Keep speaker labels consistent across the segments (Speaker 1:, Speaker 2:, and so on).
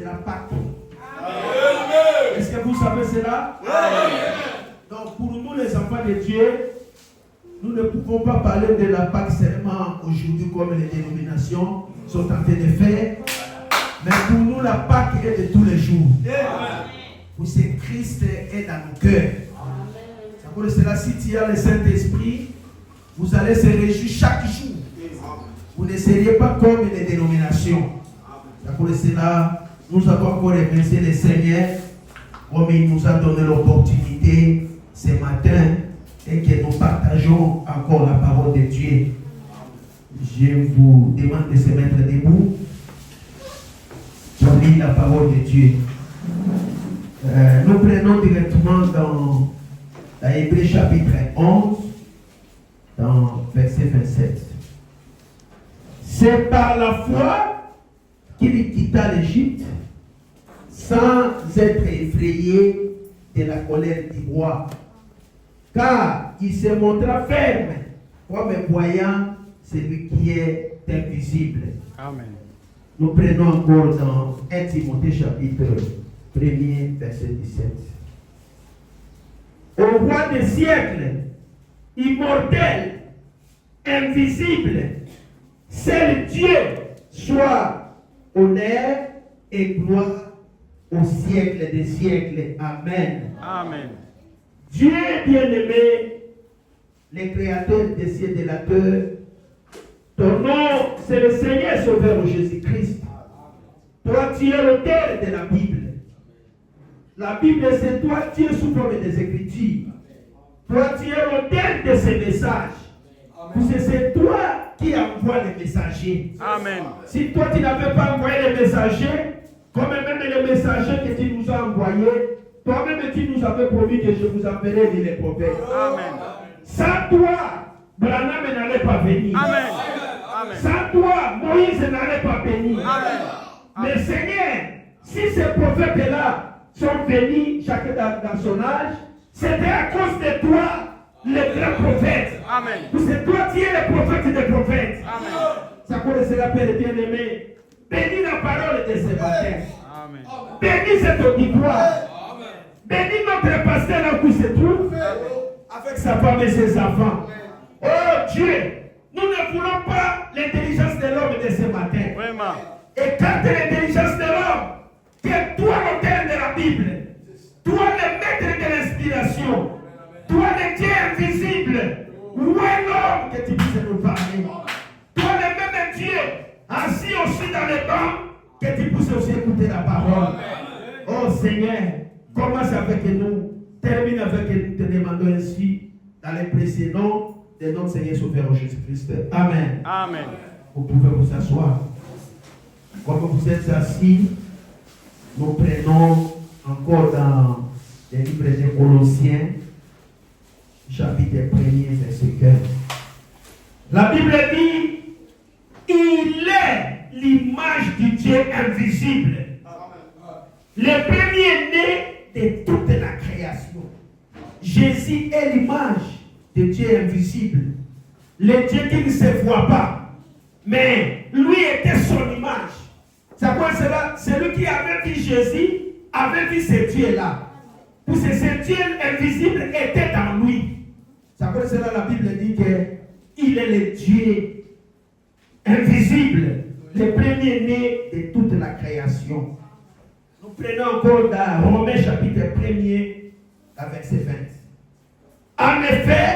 Speaker 1: la Pâque. Est-ce que vous savez cela? Donc pour nous les enfants de Dieu, nous ne pouvons pas parler de la Pâque seulement aujourd'hui comme les dénominations sont en train de faire. Mais pour nous la Pâque est de tous les jours. Parce que Christ est dans nos cœurs. C'est pour cela, si tu as le Saint-Esprit, vous allez se réjouir chaque jour. Vous ne seriez pas comme les dénominations. C'est pour cela, nous avons encore remercié le Seigneur comme il nous a donné l'opportunité ce matin et que nous partageons encore la parole de Dieu. Je vous demande de se mettre debout. Je lis la parole de Dieu. Nous prenons directement dans Hébreux chapitre 11, dans verset 27. C'est par la foi qu'il quitta l'Égypte sans être effrayé de la colère du roi, car il se montra ferme comme voyant celui qui est invisible.
Speaker 2: Amen.
Speaker 1: Nous prenons encore dans 1 Timothée chapitre 1er verset 17. Au roi des siècles, immortel, invisible, seul Dieu soit honneur et gloire au siècle des siècles. Amen.
Speaker 2: Amen.
Speaker 1: Dieu bien-aimé, le créateur des cieux et de la terre, ton nom, c'est le Seigneur Sauveur Jésus-Christ. Toi, tu es l'auteur de la Bible. La Bible, c'est toi, tu es sous forme des Écritures. Toi, tu es l'auteur de ces messages. Parce que c'est toi qui envoie les messagers.
Speaker 2: Amen.
Speaker 1: Si toi, tu n'avais pas envoyé les messagers, comme même les messagers que tu nous as envoyés, toi-même, tu nous avais promis que je vous enverrai, dit les prophètes.
Speaker 2: Amen.
Speaker 1: Sans toi, Branham n'allait pas venir.
Speaker 2: Amen. Amen.
Speaker 1: Sans toi, Moïse n'allait pas venir.
Speaker 2: Amen.
Speaker 1: Mais Seigneur, si ces prophètes-là sont venus, chacun dans son âge, c'était à cause de toi, le grand prophète.
Speaker 2: Amen.
Speaker 1: Parce que toi, tu es le prophète des prophètes.
Speaker 2: Amen.
Speaker 1: Ça connaît la Père bien-aimé. Bénis la parole de ce matin.
Speaker 2: Amen.
Speaker 1: Bénis cet auditoire. Bénis notre pasteur là où il se trouve, avec sa femme et ses enfants. Oh Dieu, nous ne voulons pas l'intelligence de l'homme de ce matin.
Speaker 2: Vraiment.
Speaker 1: Écarte l'intelligence de l'homme. Tu es toi l'auteur de la Bible. Toi le maître de l'inspiration. Toi le Dieu invisible. Où est l'homme que tu puisses nous parler? Toi le même Dieu, assis aussi dans les bancs, que tu puisses aussi écouter la parole. Oh Seigneur, commence avec nous, termine avec nous, te demandons ainsi, dans les précédents de notre Seigneur Sauveur Jésus-Christ. Amen.
Speaker 2: Amen.
Speaker 1: Vous pouvez vous asseoir. Comme vous êtes assis, nous prenons encore dans le livre des Colossiens, chapitre 1er, verset 15. La Bible dit, il est l'image du Dieu invisible, le premier-né de toute la création. Jésus est l'image de Dieu invisible, le Dieu qui ne se voit pas, mais lui était son image. C'est quoi cela? Celui qui avait vu Jésus avait vu ce Dieu-là. Parce que ce Dieu invisible était en lui. C'est quoi cela? La Bible dit qu'il est le Dieu invisible, le premier-né de toute la création. Nous prenons encore dans Romains chapitre 1er, verset 20. En effet,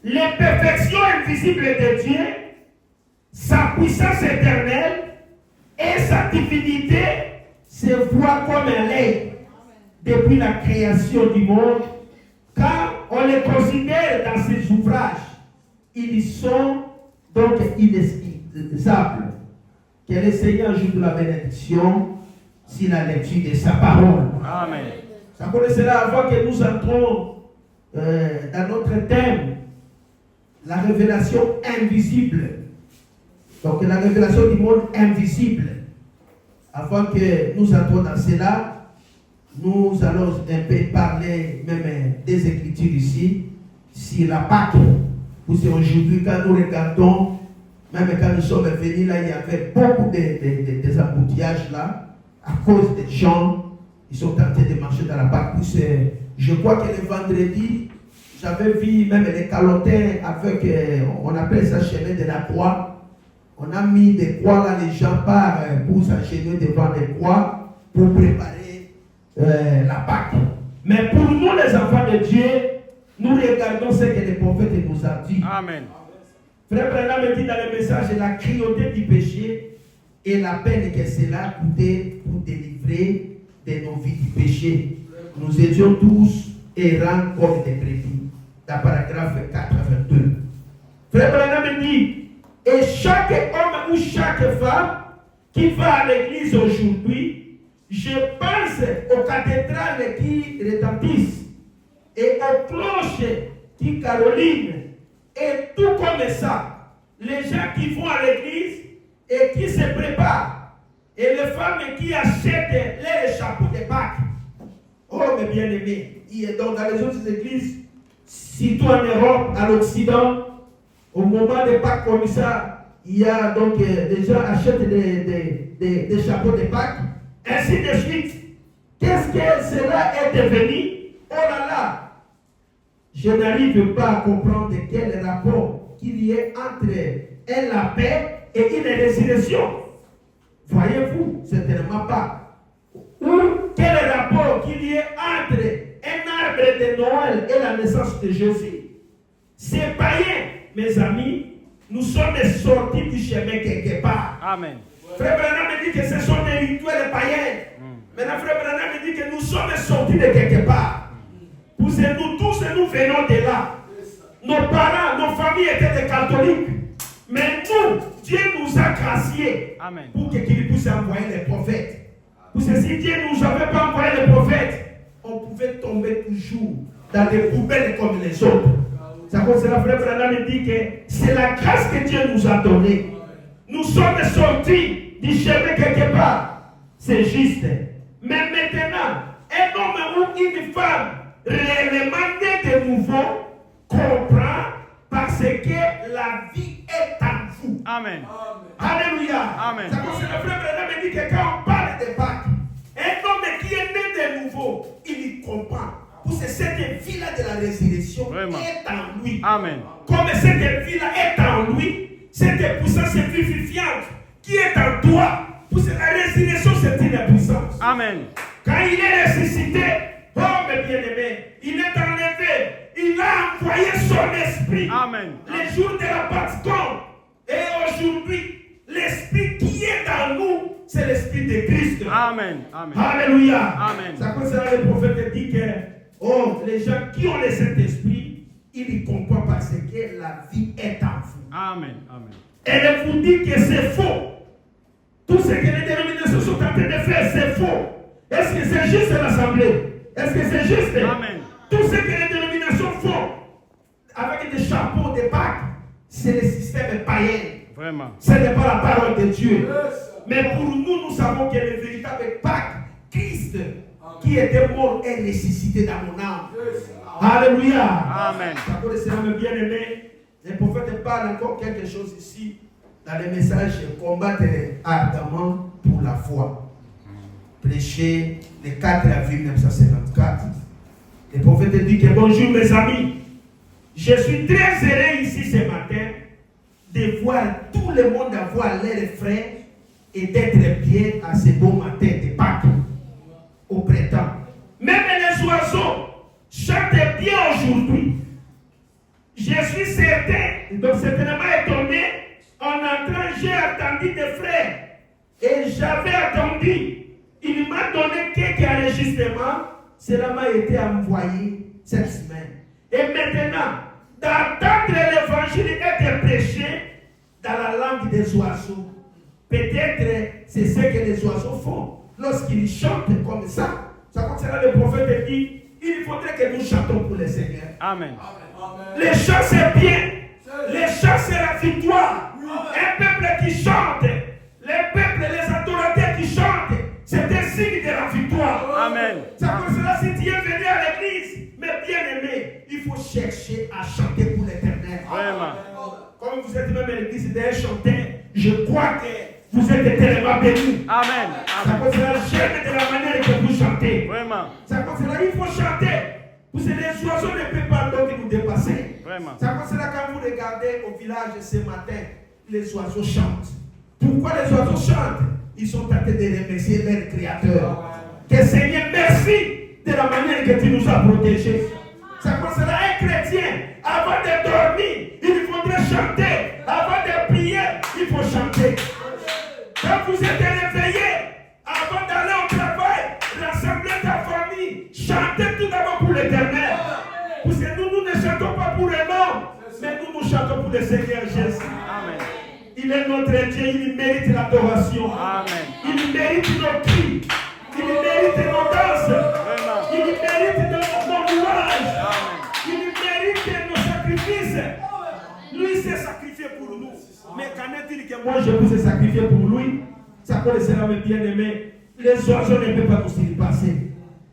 Speaker 1: les perfections invisibles de Dieu, sa puissance éternelle et sa divinité se voient comme un lait depuis la création du monde, car on les considère dans ses ouvrages. Ils sont donc inesquivables. Que le Seigneur ajoute la bénédiction sur la lecture de sa parole.
Speaker 2: Amen.
Speaker 1: Ça connaissez là avant que nous entrons dans notre thème, la révélation invisible. Donc la révélation du monde invisible. Avant que nous entrons dans cela, nous allons un peu parler même des Écritures ici, sur la Pâque. Parce qu'aujourd'hui, quand nous regardons, même quand nous sommes venus là, il y avait beaucoup des embouteillages là. à cause des gens, ils sont tentés de marcher dans la Pâque. Je crois que le vendredi, j'avais vu même les calotins avec, on appelle ça chemin de la croix. On a mis des croix là, les gens partent pour s'agenouiller devant les croix pour préparer la Pâque. Mais pour nous les enfants de Dieu, nous regardons ce que les prophètes nous ont dit.
Speaker 2: Amen.
Speaker 1: Frère Branham me dit dans le message la cruauté du péché et la peine que cela a coûté pour délivrer de nos vies du péché. Nous étions tous errants comme des brebis. Dans le paragraphe 82. Frère Branham me dit, et chaque homme ou chaque femme qui va à l'église aujourd'hui, je pense aux cathédrales qui retentissent et aux cloches qui carolinent. Et tout comme ça, les gens qui vont à l'église et qui se préparent, et les femmes qui achètent les chapeaux de Pâques. Oh mes bien-aimés, donc dans les autres églises, surtout en Europe, à l'Occident, au moment des Pâques comme ça, il y a donc des gens achètent des chapeaux de Pâques, ainsi de suite. Qu'est-ce que cela est devenu? Oh là là! Je n'arrive pas à comprendre quel rapport qu'il y ait entre la paix et une résurrection. Voyez-vous, certainement pas. Ou quel rapport qu'il y ait entre un arbre de Noël et la naissance de Jésus. Ces païens, mes amis, nous sommes sortis du chemin quelque part.
Speaker 2: Amen.
Speaker 1: Frère Branham me dit que ce sont des rituels païens. Maintenant, Frère Branham me dit que nous sommes sortis de quelque part. Nous tous, nous venons de là. Nos parents, nos familles étaient des catholiques. Mais nous, Dieu nous a graciés pour qu'il puisse envoyer les prophètes. Pour que si Dieu ne nous avait pas envoyé les prophètes, on pouvait tomber toujours dans des poubelles comme les autres. C'est pour cela que Frère Branham me dit que c'est la grâce que Dieu nous a donnée. Nous sommes sortis du chemin quelque part. C'est juste. Mais maintenant, un homme ou une femme réellement né de nouveau comprend parce que la vie est en vous.
Speaker 2: Amen.
Speaker 1: Alléluia.
Speaker 2: Amen.
Speaker 1: C'est pour ça que le frère Branham me dit que quand on parle de Pâques, un homme qui est né de nouveau, il y comprend. Pour que cette vie-là de la résurrection est en lui.
Speaker 2: Amen.
Speaker 1: Comme cette vie-là est en lui, cette puissance vivifiante qui est en toi, pour que la résurrection c'est une puissance.
Speaker 2: Amen.
Speaker 1: Quand il est ressuscité, oh mes bien-aimés, il est enlevé, il a envoyé son esprit.
Speaker 2: Amen.
Speaker 1: Les jours de la Pentecôte. Et aujourd'hui, l'esprit qui est dans nous, c'est l'esprit de Christ.
Speaker 2: Amen. Amen.
Speaker 1: Alléluia.
Speaker 2: Amen.
Speaker 1: C'est comme ça que le prophète dit que les gens qui ont le Saint-Esprit, ils y comprennent parce que la vie est en vous.
Speaker 2: Amen. Amen.
Speaker 1: Elle vous dit que c'est faux. Tout ce que les dénominations sont en train de faire, c'est faux. Est-ce que c'est juste l'assemblée? Est-ce que c'est juste?
Speaker 2: Amen.
Speaker 1: Tout ce que les dénominations font avec des chapeaux de Pâques, c'est le système païen.
Speaker 2: Vraiment.
Speaker 1: Ce n'est pas la parole de Dieu. Mais pour nous, nous savons que le véritable Pâques, Christ, qui était mort, est ressuscité dans mon âme. Alléluia.
Speaker 2: Amen.
Speaker 1: D'accord, c'est un bien-aimé. Le prophète parle encore quelque chose ici dans le message combattre ardemment pour la foi. Prêcher le 4 avril 1954. Le prophète dit que bonjour mes amis. Je suis très heureux ici ce matin de voir tout le monde avoir l'air frais et d'être bien à ce beau matin de Pâques au printemps. Même les oiseaux chantent bien aujourd'hui. Je suis certain, donc certainement étonné, en entrant, j'ai attendu des frères et j'avais attendu. Il m'a donné quelques enregistrements, cela m'a été envoyé cette semaine. Et maintenant, d'entendre l'évangile être prêché dans la langue des oiseaux, peut-être c'est ce que les oiseaux font lorsqu'ils chantent comme ça. C'est comme ça que le prophète dit, il faudrait que nous chantons pour le Seigneur.
Speaker 2: Amen.
Speaker 1: Les chants c'est bien, les chants c'est la victoire. Un peuple qui chante, les peuples, les adorateurs qui chantent, c'est un signe de la victoire.
Speaker 2: Amen.
Speaker 1: C'est pour cela si tu es venu à l'église, mais bien aimé, il faut chercher à chanter pour l'éternel.
Speaker 2: Vraiment.
Speaker 1: Comme vous êtes même à l'église d'un chanteur, je crois que Vous êtes tellement bénis.
Speaker 2: Amen.
Speaker 1: Ça concerne jamais de la manière que vous chantez.
Speaker 2: Vraiment.
Speaker 1: Ça concerne, il faut chanter. Vous êtes les oiseaux ne peuvent pas donc nous dépasser.
Speaker 2: Vraiment.
Speaker 1: Ça concerne quand vous regardez au village ce matin, les oiseaux chantent. Pourquoi les oiseaux chantent? Ils sont en train de remercier leur Créateur. Que Seigneur, merci de la manière que tu nous as protégés. Ça concerne un chrétien. Avant de dormir, il faudrait chanter. Avant de prier, il faut chanter. Quand vous êtes réveillé, avant d'aller au travail, rassembler ta famille, chantez tout d'abord pour l'Éternel. Parce que nous ne chantons pas pour les hommes, mais nous chantons pour le Seigneur Jésus.
Speaker 2: Amen.
Speaker 1: Il est notre Dieu, il mérite l'adoration.
Speaker 2: Amen.
Speaker 1: Il mérite nos cris. Il mérite nos danses.
Speaker 2: Vraiment.
Speaker 1: Il mérite nos louanges. Il mérite nos sacrifices. Lui s'est sacrifié pour nous. Mais qu'en est-il que moi je vous ai sacrifié pour lui? Ça connaissera mes bien-aimés. Les oiseaux ne peuvent pas nous surpasser.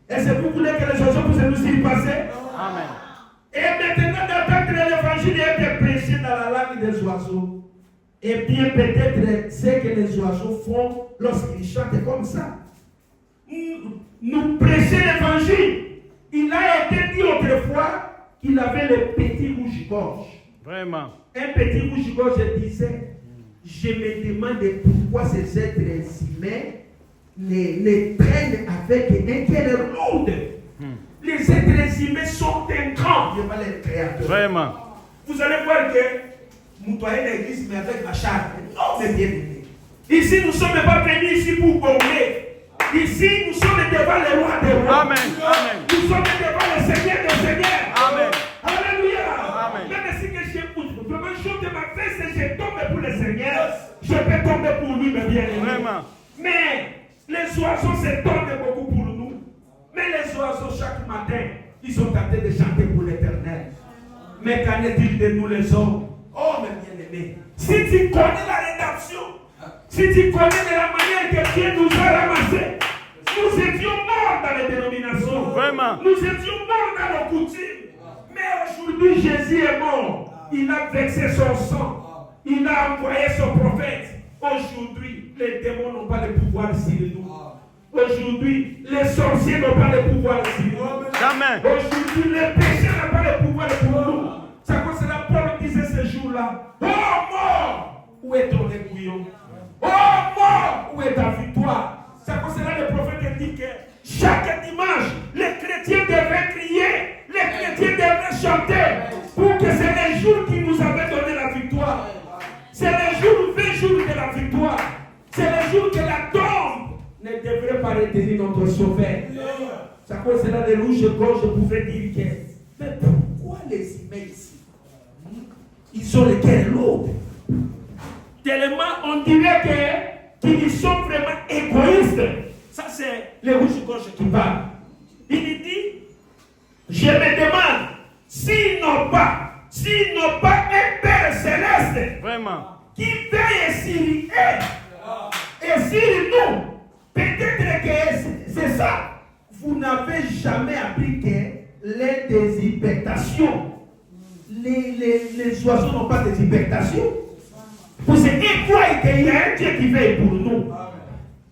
Speaker 1: Est-ce que vous voulez que les oiseaux puissent nous surpasser?
Speaker 2: Amen.
Speaker 1: Et maintenant d'attendre l'évangile et de prêcher dans la langue des oiseaux. Et bien peut-être c'est que les oiseaux font lorsqu'ils chantent comme ça. Nous prêcher l'évangile. Il a été dit autrefois qu'il avait le petit rouge-gorge.
Speaker 2: Vraiment.
Speaker 1: Un petit rouge-gorge disait, je me demande pourquoi ces êtres humains ne traînent avec un cœur lourd. Les êtres humains sont un grand devant les créateurs.
Speaker 2: Vraiment.
Speaker 1: Vous allez voir que nous doyons l'église, mais avec la charge. Non, mais bien aimé. Ici, nous ne sommes pas venus ici pour bomber. Ici, nous sommes devant le roi des rois.
Speaker 2: Amen. Amen.
Speaker 1: Nous sommes devant le Seigneur des seigneurs.
Speaker 2: Amen.
Speaker 1: Alléluia.
Speaker 2: Amen.
Speaker 1: Même si que je vraiment chose de ma fesse et je tombe pour le Seigneur, je peux tomber pour lui, mes bien-aimés.
Speaker 2: Vraiment.
Speaker 1: Mais les oiseaux se tombent beaucoup pour nous. Mais les oiseaux, chaque matin, ils sont en train de chanter pour l'Éternel. Mais qu'en est-il de nous les hommes? Oh, mes bien-aimés, si tu connais la rédaction, si tu connais de la manière que Dieu nous a ramassés, nous étions morts dans les dénominations.
Speaker 2: Vraiment.
Speaker 1: Nous étions morts dans nos coutumes. Mais aujourd'hui, Jésus est mort. Il a versé son sang. Il a envoyé son prophète. Aujourd'hui, les démons n'ont pas le pouvoir sur nous. Aujourd'hui, les sorciers n'ont pas le pouvoir sur nous.
Speaker 2: Jamais.
Speaker 1: Aujourd'hui, les péchés n'ont pas le pouvoir sur nous. C'est quoi cela Paul disait ce jour-là? Oh mort, où est ton aiguillon? Oh mort, où est ta victoire? C'est pour cela que le prophète dit que chaque dimanche, les chrétiens devaient crier, les chrétiens devaient chanter, pour que c'est le jour qui nous avait donné la victoire. C'est le jour, 20 jours de la victoire. C'est le jour que la tombe ne devrait pas retenir notre sauveur. C'est pour cela que les rouges-gorges pouvaient dire que, mais pourquoi les humains ici, ils ont le cœur lourd? Tellement on dirait qu'ils sont vraiment égoïstes. Ça, c'est les rouges-gorges qui parlent. Il dit, je me demande s'ils n'ont pas un Père céleste.
Speaker 2: Vraiment.
Speaker 1: Qui veille sur eux et sur nous. Peut-être que c'est ça. Vous n'avez jamais appris que les déshypertations, les oiseaux n'ont pas de déshypertation. Vous savez quoi qu'il y a un Dieu qui veille pour nous.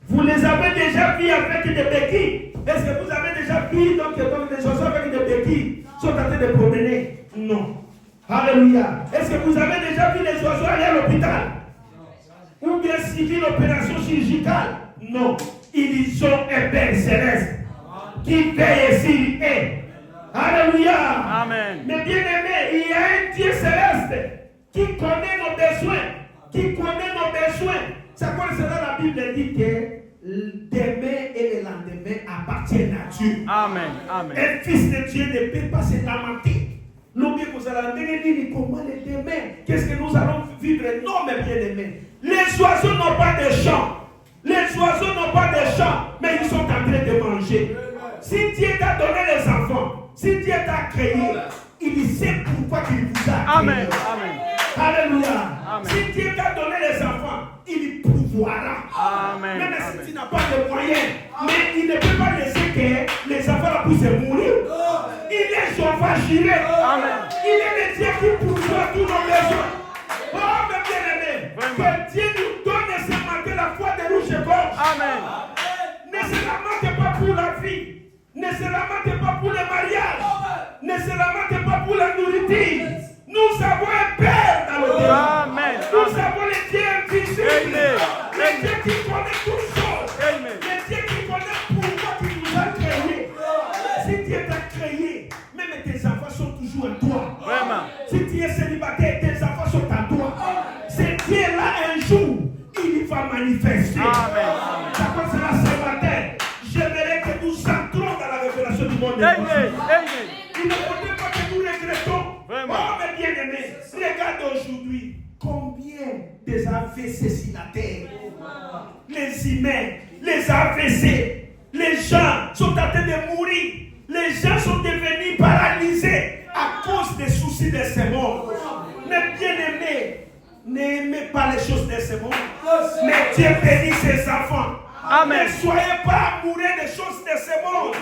Speaker 1: Vous les avez déjà vus avec des béquilles. Est-ce que vous avez déjà vu donc des oiseaux avec des béquilles sont en train de promener? Non. Alléluia. Est-ce que vous avez déjà vu les oiseaux aller à l'hôpital? Ou bien suivi l'opération chirurgicale? Non. Ils ont un Père céleste qui veille sur eux. Alléluia.
Speaker 2: Amen.
Speaker 1: Mais bien aimé, il y a un Dieu céleste qui connaît nos besoins. Qui connaît nos besoins. C'est quoi cela? La Bible dit que demain et le lendemain appartiennent à Dieu.
Speaker 2: Amen. Amen.
Speaker 1: Un fils de Dieu ne peut pas se lamenter. Comment les demain? Qu'est-ce que nous allons vivre? Non, mes bien-aimés. Les oiseaux n'ont pas de champ. Les oiseaux n'ont pas de champ, mais ils sont en train de manger. Si Dieu t'a donné les enfants, si Dieu t'a créé, il sait pourquoi il vous a créé.
Speaker 2: Amen. Amen.
Speaker 1: Alléluia.
Speaker 2: Amen.
Speaker 1: Si Dieu t'a donné les enfants, il pourvoira.
Speaker 2: Amen.
Speaker 1: Même
Speaker 2: Amen.
Speaker 1: si tu n'as pas de moyens, mais il ne peut pas laisser que les enfants puissent mourir. Il est Jéhovah Jireh.
Speaker 2: Amen.
Speaker 1: Il est le Dieu qui pourvoit tous nos besoins. Oh, mes bien-aimés,
Speaker 2: Vraiment.
Speaker 1: que Dieu nous donne ce matin la se lamente pas pour le mariage, ne se lamente pas pour la nourriture. Nous avons un Père dans le ciel.
Speaker 2: Amen.
Speaker 1: Nous avons le Dieu invisible,
Speaker 2: Amen.
Speaker 1: le Dieu qui connaît toutes choses,
Speaker 2: Amen.
Speaker 1: le Dieu qui connaît pourquoi il nous a créés. Si Dieu t'a créé, même tes enfants sont toujours à toi.
Speaker 2: Vraiment.
Speaker 1: Si tu es célibataire, tes enfants sont à toi. Ce Dieu-là, un jour, il va manifester.
Speaker 2: Amen.
Speaker 1: Ça comme cela ce matin, j'aimerais que nous entrons dans la révélation du monde.
Speaker 2: Amen. Amen.
Speaker 1: Il ne faudrait pas que nous regrettons.
Speaker 2: Vraiment.
Speaker 1: Oh, mes bien-aimés, regarde aujourd'hui combien des AVC sur la terre. Les humains, les AVC, les gens sont en train de mourir. Les gens sont devenus paralysés à cause des soucis de ce monde. Mes bien-aimés, n'aimez pas les choses de ce monde. Mais Dieu bénit ses enfants.
Speaker 2: Amen.
Speaker 1: Ne soyez pas amoureux des choses de ce monde.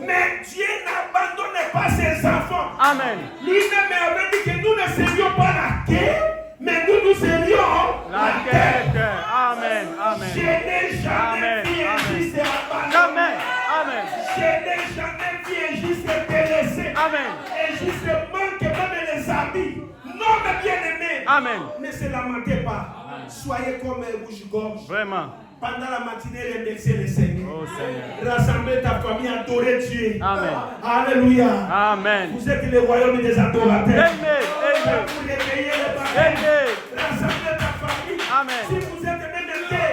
Speaker 1: Mais Dieu n'abandonne pas ses enfants.
Speaker 2: Amen.
Speaker 1: Lui-même avait dit que nous ne serions pas la terre, mais nous serions
Speaker 2: La tête. Amen. Amen.
Speaker 1: Je n'ai jamais
Speaker 2: Amen.
Speaker 1: vu un
Speaker 2: Amen.
Speaker 1: juste abandonné.
Speaker 2: Amen. Amen.
Speaker 1: Je n'ai jamais vu un juste délaissé.
Speaker 2: Amen.
Speaker 1: Et juste manque même les habits. Non, mes bien-aimés.
Speaker 2: Amen.
Speaker 1: Ne se lamentez pas. Soyez comme un rouge-gorge.
Speaker 2: Vraiment.
Speaker 1: Pendant la matinée, remerciez le Seigneur.
Speaker 2: Oh Seigneur.
Speaker 1: Rassemblez ta famille, adorez Dieu.
Speaker 2: Amen.
Speaker 1: Alléluia.
Speaker 2: Amen.
Speaker 1: Vous êtes le royaume des adorateurs.
Speaker 2: Amen. Amen.
Speaker 1: Vous réveillez les parents.
Speaker 2: Amen.
Speaker 1: Rassemblez ta famille.
Speaker 2: Amen.
Speaker 1: Si vous êtes même élevé,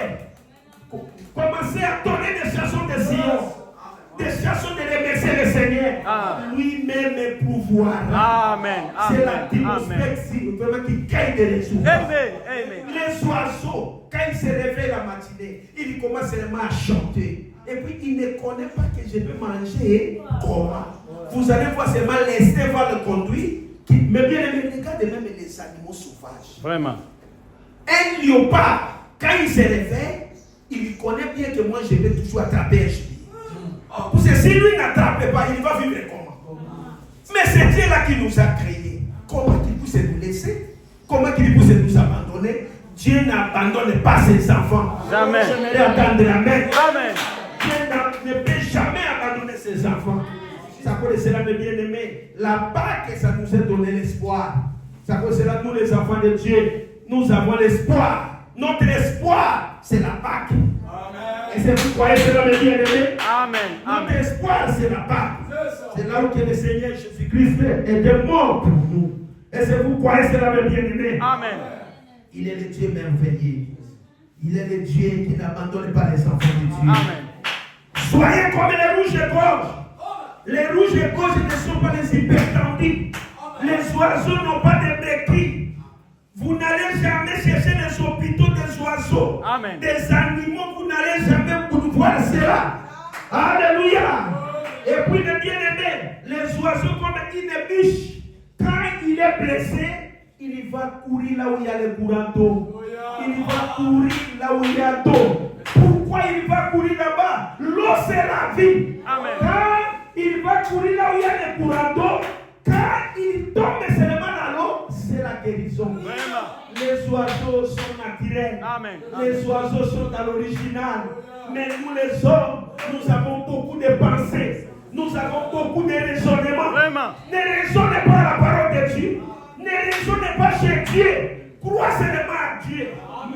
Speaker 1: commencez à donner des chansons de Sion. Des chansons de remercier le Seigneur.
Speaker 2: Ah.
Speaker 1: Lui-même pouvoir.
Speaker 2: Amen.
Speaker 1: C'est la
Speaker 2: Amen.
Speaker 1: atmosphère vraiment qui gagne des résultats.
Speaker 2: Amen. Amen.
Speaker 1: Les oiseaux, quand ils se réveillent la matinée, ils commencent seulement à chanter. Et puis, ils ne connaissent pas que je peux manger comment. Vous allez voir seulement l'instinct va le conduire. Mais bien aimé, regardez même les animaux sauvages.
Speaker 2: Vraiment.
Speaker 1: Un léopard, quand il se réveille, il connaît bien que moi je vais toujours attraper un gibier. Parce que si lui n'attrape pas, il va vivre comment? Mais c'est Dieu-là qui nous a créés. Comment il puisse nous laisser? Comment il puisse nous abandonner? Dieu n'abandonne pas ses enfants.
Speaker 2: Jamais.
Speaker 1: J'aimerais entendre amen.
Speaker 2: Amen.
Speaker 1: Dieu ne peut jamais abandonner ses enfants. Ça cause cela, mes bien-aimés. La Pâque, ça nous a donné l'espoir. Ça cause cela, nous les enfants de Dieu, nous avons l'espoir. Notre espoir, c'est la Pâque. Et c'est vous croyez cela, mes bien-aimés?
Speaker 2: Amen.
Speaker 1: Notre
Speaker 2: Amen.
Speaker 1: espoir, c'est la Pâque. C'est là où le Seigneur Jésus-Christ est mort pour nous. Et c'est vous croyez cela, mes bien-aimés?
Speaker 2: Amen.
Speaker 1: Il est le Dieu merveilleux. Il est le Dieu qui n'abandonne pas les enfants de Dieu.
Speaker 2: Amen.
Speaker 1: Soyez comme les rouges-gorges. Les rouges-gorges ne sont pas les hypertendus. Les oiseaux n'ont pas de béquilles. Vous n'allez jamais chercher les hôpitaux des oiseaux.
Speaker 2: Amen.
Speaker 1: Des animaux, vous n'allez jamais voir cela. Alléluia. Et puis, les bien-aimés, les oiseaux comme une biche, quand il est blessé, il va courir là où il y a le courant d'eau. Il va courir là où il y a d'eau. Pourquoi il va courir là-bas? L'eau, c'est la vie.
Speaker 2: Amen.
Speaker 1: Quand il va courir là où il y a le courant d'eau, quand il tombe seulement dans l'eau, c'est la guérison.
Speaker 2: Vraiment.
Speaker 1: Les oiseaux sont naturels.
Speaker 2: Amen.
Speaker 1: Les oiseaux sont à l'original. Mais nous, les hommes, nous avons beaucoup de pensées. Nous avons beaucoup de raisonnements.
Speaker 2: Vraiment.
Speaker 1: Ne raisonnez pas la parole de Dieu. Ne raisonnez pas chez Dieu. Crois seulement à Dieu.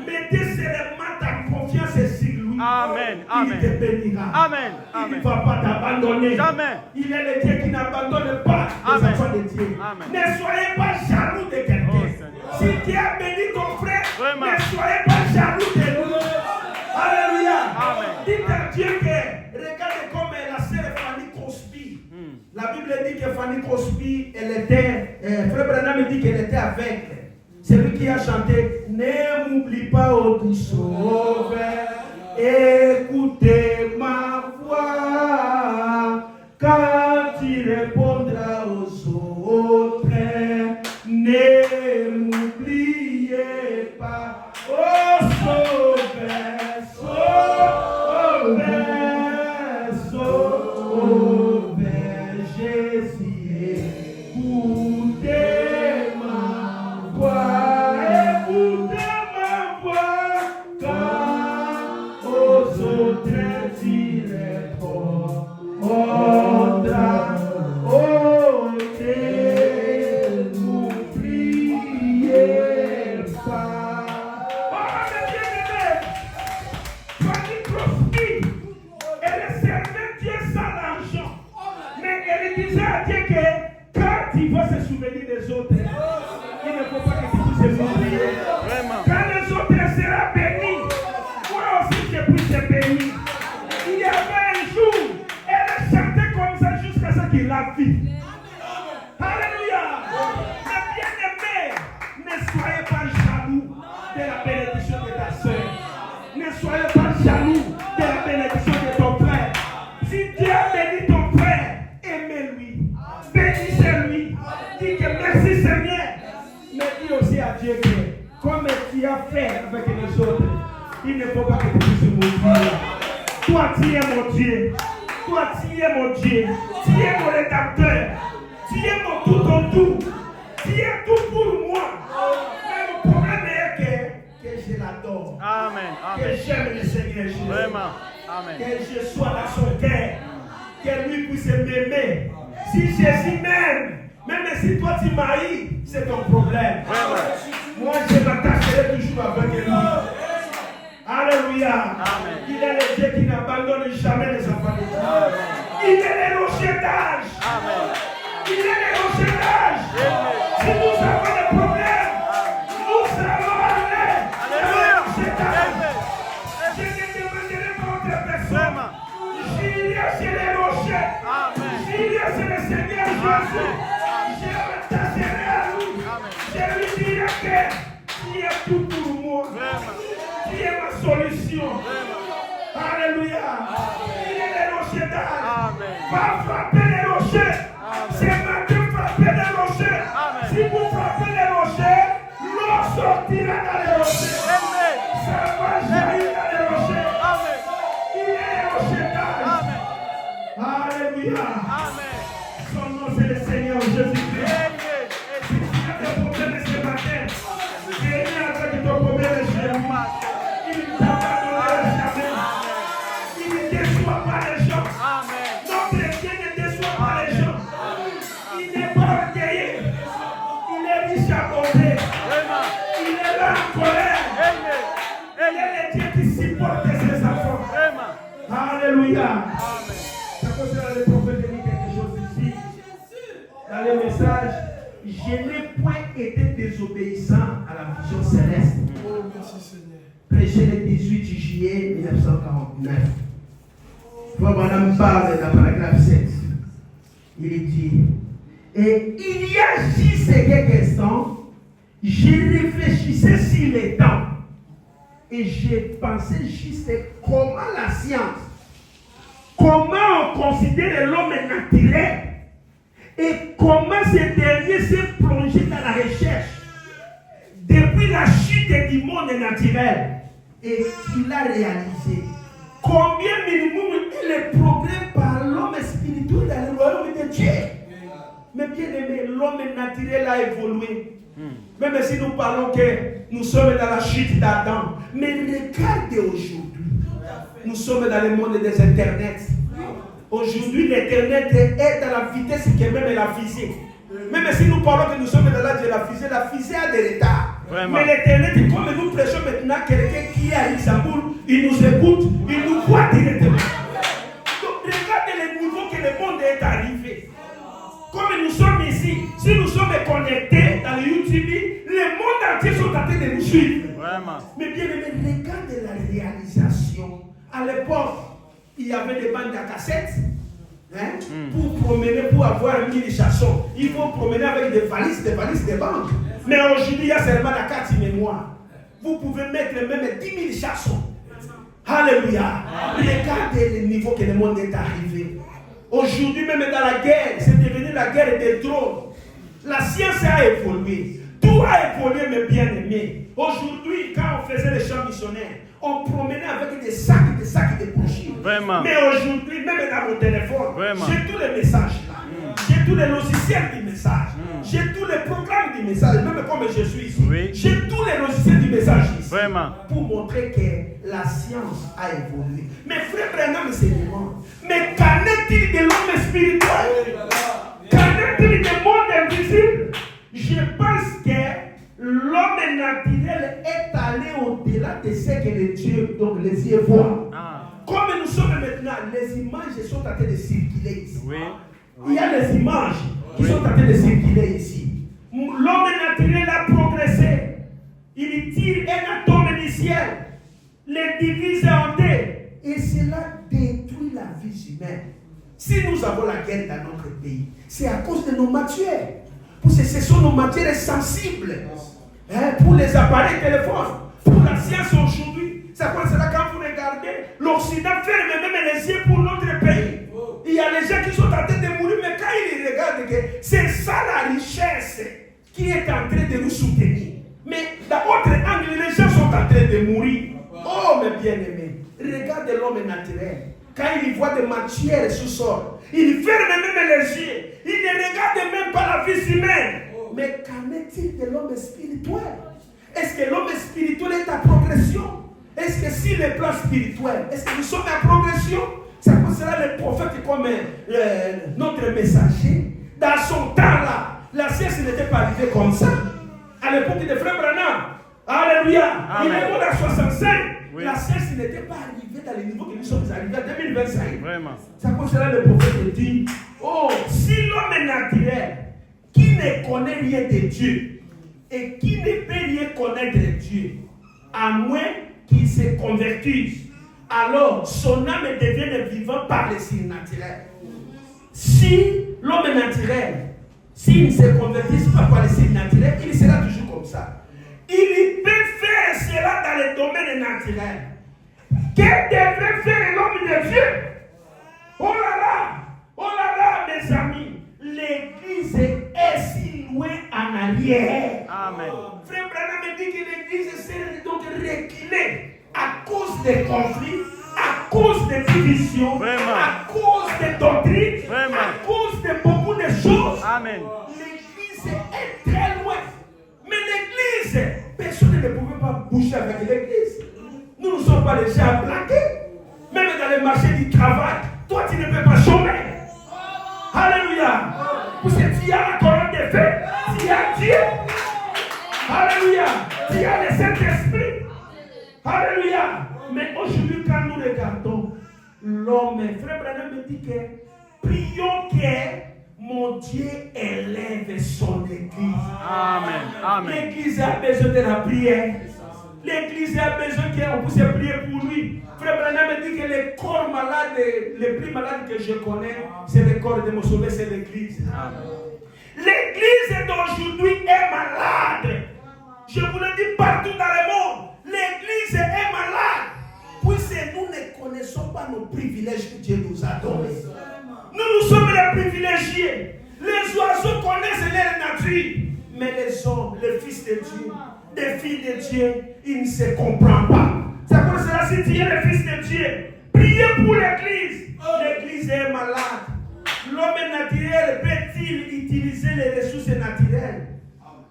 Speaker 1: Mettez seulement ta confiance sur lui.
Speaker 2: Amen.
Speaker 1: Il te
Speaker 2: Amen.
Speaker 1: bénira.
Speaker 2: Amen.
Speaker 1: Il ne
Speaker 2: Amen.
Speaker 1: va pas t'abandonner.
Speaker 2: Jamais.
Speaker 1: Il est le Dieu qui n'abandonne pas les
Speaker 2: Amen.
Speaker 1: enfants de Dieu.
Speaker 2: Amen.
Speaker 1: Ne soyez pas jaloux de quelqu'un.
Speaker 2: Oh, Seigneur.
Speaker 1: Si Dieu a béni ton frère,
Speaker 2: Vraiment.
Speaker 1: ne soyez pas jaloux de lui. Alléluia.
Speaker 2: Amen.
Speaker 1: Dites à Dieu que, regardez comme la sœur Fanny Crosby. La Bible dit que Fanny Crosby, elle était, Frère Branham dit qu'elle était avec celui qui a chanté Ne m'oublie pas, ô doux sauveur, écoutez ma voix quand tu répondras aux autres. Ne m'oubliez pas, ô sauveur, sauveur, sauveur Jésus, écoutez ma voix quand aux Toi, tu es mon Dieu. Toi, tu es mon Dieu. Tu es mon rédempteur. Tu es mon tout en tout. Tu es tout pour moi. Mais le problème est que je l'adore.
Speaker 2: Amen.
Speaker 1: Que
Speaker 2: Amen.
Speaker 1: j'aime le Seigneur Jésus.
Speaker 2: Vraiment. Amen.
Speaker 1: Que je sois dans son cœur. Que lui puisse m'aimer. Si Jésus m'aime, même si toi tu m'haïs, c'est ton problème.
Speaker 2: Vraiment.
Speaker 1: Moi, je m'attacherai toujours avec lui. Alléluia.
Speaker 2: Amen.
Speaker 1: Il est le Dieu qui n'abandonne jamais les enfants de Dieu. Il est le rocher d'âge.
Speaker 2: Amen.
Speaker 1: Il est le rocher d'âge. Si nous avons des problèmes, nous allons aller
Speaker 2: Alléluia.
Speaker 1: au rocher d'âge.
Speaker 2: Amen.
Speaker 1: Je ne demanderai pas autre personne.
Speaker 2: Vraiment.
Speaker 1: J'irai chez les rochers.
Speaker 2: Amen.
Speaker 1: J'irai chez le Seigneur Jésus. Je m'attacherai à lui. Je lui dirai que tu es tout pour moi.
Speaker 2: Vraiment.
Speaker 1: Tu es ma solution. Alléluia. Il est le rocher d'âge.
Speaker 2: Amen.
Speaker 1: Va frapper les rochers. C'est maintenant frapper les rochers.
Speaker 2: Amen.
Speaker 1: Si vous frappez les rochers, l'eau sortira dans les rochers.
Speaker 2: Amen.
Speaker 1: Ça va jaillir dans les rochers.
Speaker 2: Amen.
Speaker 1: Il est le rocher d'âge.
Speaker 2: Amen.
Speaker 1: Alléluia.
Speaker 2: Amen.
Speaker 1: Son nom c'est le Seigneur Jésus-Christ.
Speaker 2: Amen.
Speaker 1: Si tu as des problèmes ce matin, viens avec ton problème chez lui. Il ne t'abandonnera jamais. Il ne déçoit pas les gens.
Speaker 2: Amen.
Speaker 1: Notre Dieu ne déçoit pas les gens. Il n'est pas orgueilleux. Il est riche à bonté.
Speaker 2: Vraiment.
Speaker 1: Il est là en colère.
Speaker 2: Amen.
Speaker 1: Il est le Dieu qui supporte ses enfants.
Speaker 2: Vraiment.
Speaker 1: Alléluia.
Speaker 2: Amen.
Speaker 1: Ça concerne le prophète de dire quelque chose ici. Dans le message, je n'ai point été désobéissant à la vision céleste.
Speaker 3: Oh, merci Seigneur.
Speaker 1: Prêché le 18 juillet 1949. Frère Branham parle dans le paragraphe 7. Il dit, et il y a juste quelques instants, je réfléchissais sur les temps. Et j'ai pensé juste comment la science, comment on considère l'homme naturel et comment ce dernier s'est plongé dans la recherche depuis la chute du monde naturel et qu'il a réalisé combien minimum est le progrès par l'homme spirituel dans le royaume de Dieu. Mais bien aimé, l'homme naturel a évolué. Même si nous parlons que nous sommes dans la chute d'Adam, mais regardez aujourd'hui, nous sommes dans le monde des internets. Aujourd'hui, l'internet est dans la vitesse qui est même la physique. Même si nous parlons que nous sommes dans l'âge de la physique a des retards.
Speaker 2: Vraiment.
Speaker 1: Mais l'internet, comme nous prêchons maintenant, quelqu'un qui est à Istanbul, il nous écoute, il nous voit directement. Donc, regardez le niveau que le monde est arrivé. Comme nous sommes ici, si nous sommes connectés dans le YouTube, le monde entier sont en train de nous suivre.
Speaker 2: Vraiment.
Speaker 1: Mais bien aimé, regardez la réalisation. À l'époque, il y avait des bandes à cassettes. Pour promener, pour avoir un mini chasson, il faut promener avec des valises, des banques. Mais aujourd'hui, il y a seulement la carte mémoire. Vous pouvez mettre même 10 000 chassons. Alléluia. Regardez le niveau que le monde est arrivé. Aujourd'hui, même dans la guerre, c'est devenu la guerre des drones. La science a évolué. Tout a évolué, mes bien-aimés. Aujourd'hui, quand on faisait les chants missionnaires, on promenait avec des sacs de brochures.
Speaker 2: Vraiment.
Speaker 1: Mais aujourd'hui, même dans mon téléphone,
Speaker 2: Vraiment.
Speaker 1: j'ai tous les messages là. J'ai tous les logiciels du message. J'ai tous les programmes du message. Même comme je suis ici.
Speaker 2: Oui.
Speaker 1: J'ai tous les logiciels du message ici.
Speaker 2: Vraiment.
Speaker 1: Pour montrer que la science a évolué. Mais frère Branham se demande, mais qu'en est-il de l'homme spirituel? Qu'en est-il du monde invisible? Je pense que l'homme naturel est allé au-delà de ce que les dieux, donc les yeux voient. Comme nous sommes maintenant, les images sont en train de circuler ici.
Speaker 2: Oui.
Speaker 1: Il y a les images qui sont en train de circuler ici. L'homme naturel a progressé. Il tire un atome du ciel, les divise en deux, et cela détruit la vie humaine. Si nous avons la guerre dans notre pays, c'est à cause de nos matières. Parce que ce sont nos matières sensibles. Pour les appareils téléphones, pour la science aujourd'hui. C'est pour cela quand vous regardez, l'Occident ferme même les yeux pour notre pays. Il y a les gens qui sont en train de mourir, mais quand ils regardent que c'est ça la richesse qui est en train de nous soutenir. Mais d'un autre angle, les gens sont en train de mourir. Oh mes bien-aimés,
Speaker 3: regarde l'homme naturel. Quand il voit des matières sous-sol, il ferme même les yeux. Il ne regarde même pas la vie humaine. Mais qu'en est-il de l'homme spirituel? Est-ce que l'homme spirituel est en progression? Est-ce que si le plan spirituel, est-ce que nous sommes en progression? C'est pour cela le prophète comme notre messager. Dans son temps-là, la science n'était pas arrivée comme ça. À l'époque de Frère Branham. Alléluia.
Speaker 2: Amen.
Speaker 3: Il est mort en 65.
Speaker 2: Oui.
Speaker 3: La science n'était pas arrivée dans le niveau que nous sommes arrivés en 2025.
Speaker 2: Vraiment.
Speaker 3: C'est pour cela le prophète dit, oh, si l'homme est naturel, qui ne connaît rien de Dieu, et qui ne peut rien connaître de Dieu, à moins qu'il se convertisse, alors son âme devient vivant par le surnaturel. Si l'homme est naturel, s'il ne se convertisse pas par le surnaturel, il sera toujours comme ça. Il peut faire cela dans le domaine naturel. Que devrait faire l'homme de Dieu? Oh là là, mes amis, l'église est si loin en arrière.
Speaker 2: Amen.
Speaker 3: Frère Branham me dit que l'église s'est donc reculée à cause des conflits, à cause des divisions,
Speaker 2: Vraiment.
Speaker 3: à cause des doctrines,
Speaker 2: Vraiment.
Speaker 3: à cause de beaucoup de choses.
Speaker 2: Amen.
Speaker 3: L'église est très loin. Mais l'église, personne ne pouvait pas bouger avec l'église. Nous ne sommes pas les gens à plaquer. Même dans le marché du travail, toi tu ne peux pas chômer. Alléluia. Parce que tu as la colonne de feu, tu as Dieu. Alléluia. Tu as le Saint-Esprit. Alléluia. Mais aujourd'hui, quand nous regardons l'homme, Frère Branham me dit que prions que mon Dieu élève son église.
Speaker 2: Amen. Amen.
Speaker 3: L'église a besoin de la prière. L'église a besoin qu'on puisse prier pour lui. Frère Branham me dit que les corps malades, les plus malades que je connais, c'est le corps de mon sauveur, c'est l'église. L'église d'aujourd'hui est malade. Je vous le dis partout dans le monde. L'église est malade. Puisque nous ne connaissons pas nos privilèges que Dieu nous a donnés. Nous sommes les privilégiés. Les oiseaux connaissent leur nature. Mais les hommes, les fils de Dieu, les filles de Dieu, ils ne se comprennent pas. C'est pour cela, si tu es le fils de Dieu, priez pour l'église. L'église est malade. L'homme naturel peut-il utiliser les ressources naturelles,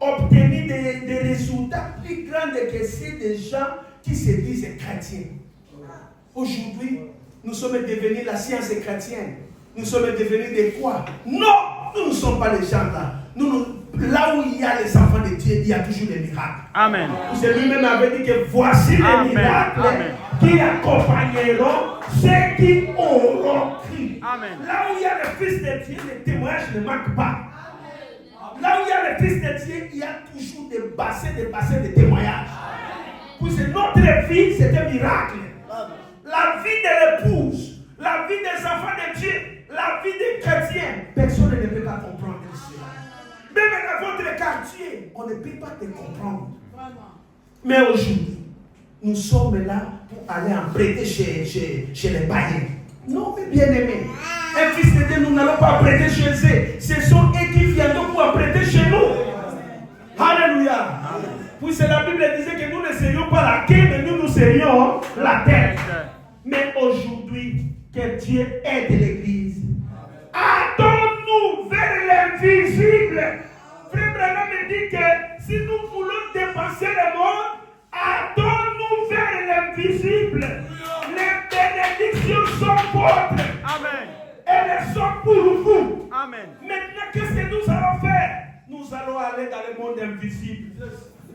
Speaker 3: obtenir des résultats plus grands que ceux des gens qui se disent chrétiens? Aujourd'hui, nous sommes devenus la science chrétienne. Nous sommes devenus de quoi? Non, nous ne sommes pas les gens là. Là où il y a les enfants de Dieu, il y a toujours des miracles.
Speaker 2: Amen.
Speaker 3: C'est lui-même avait dit que voici les miracles qui accompagneront ceux qui auront cru.
Speaker 2: Amen.
Speaker 3: Là où il y a le Fils de Dieu, les témoignages ne manquent pas. Là où il y a le Fils de Dieu, il y a toujours des bassins de témoignages. Puisque notre vie, c'est un miracle. La vie de l'épouse, la vie des enfants de Dieu, la vie des chrétiens, personne ne peut pas comprendre cela. Même dans votre quartier, on ne peut pas te comprendre. Mais aujourd'hui, nous sommes là pour aller en prêter chez les païens. Non, mes bien-aimés. Un fils de Dieu, nous n'allons pas prêter chez eux. Ce sont eux qui viendront pour prêter chez nous. Alléluia. Puis la Bible disait que nous ne serions pas la queue, mais nous serions la tête. Mais aujourd'hui, que Dieu aide l'Église. Attends-nous vers l'invisible. Frère Branham me dit que si nous voulons dépasser le monde, attends-nous vers l'invisible. Les bénédictions sont vôtres.
Speaker 2: Amen.
Speaker 3: Elles sont pour vous.
Speaker 2: Amen.
Speaker 3: Maintenant, qu'est-ce que nous allons faire? Nous allons aller dans le monde invisible,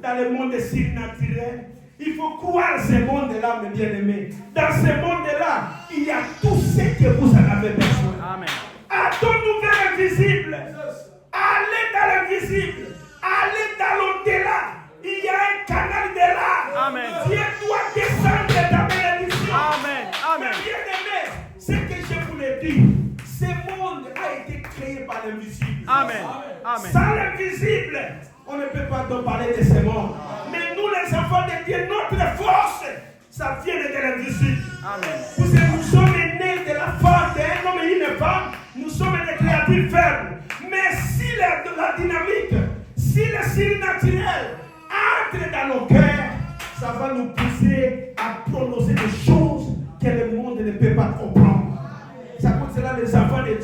Speaker 3: dans le monde surnaturel. Il faut croire ce monde-là, mes bien-aimés. Dans ce monde-là, il y a tout ce que vous en avez besoin.
Speaker 2: Amen.
Speaker 3: Attends-nous vers l'invisible. Allez dans l'invisible. Allez dans l'au-delà. Il y a un canal de là.
Speaker 2: Amen.
Speaker 3: Dieu doit descendre ta bénédiction.
Speaker 2: Amen. Amen.
Speaker 3: Mais bien-aimés, ce que je vous l'ai dit, ce monde a été créé par l'invisible.
Speaker 2: Amen. Amen.
Speaker 3: Sans l'invisible, on ne peut pas donc parler de ce monde. Mais nous, les enfants de Dieu, notre force, ça vient de l'invisible.
Speaker 2: Amen.
Speaker 3: Parce que nous sommes nés de la femme d'un homme et une femme. Nous sommes des créatures faibles. Mais si la dynamique, si le surnaturel entre dans nos cœurs, ça va nous pousser à prononcer des choses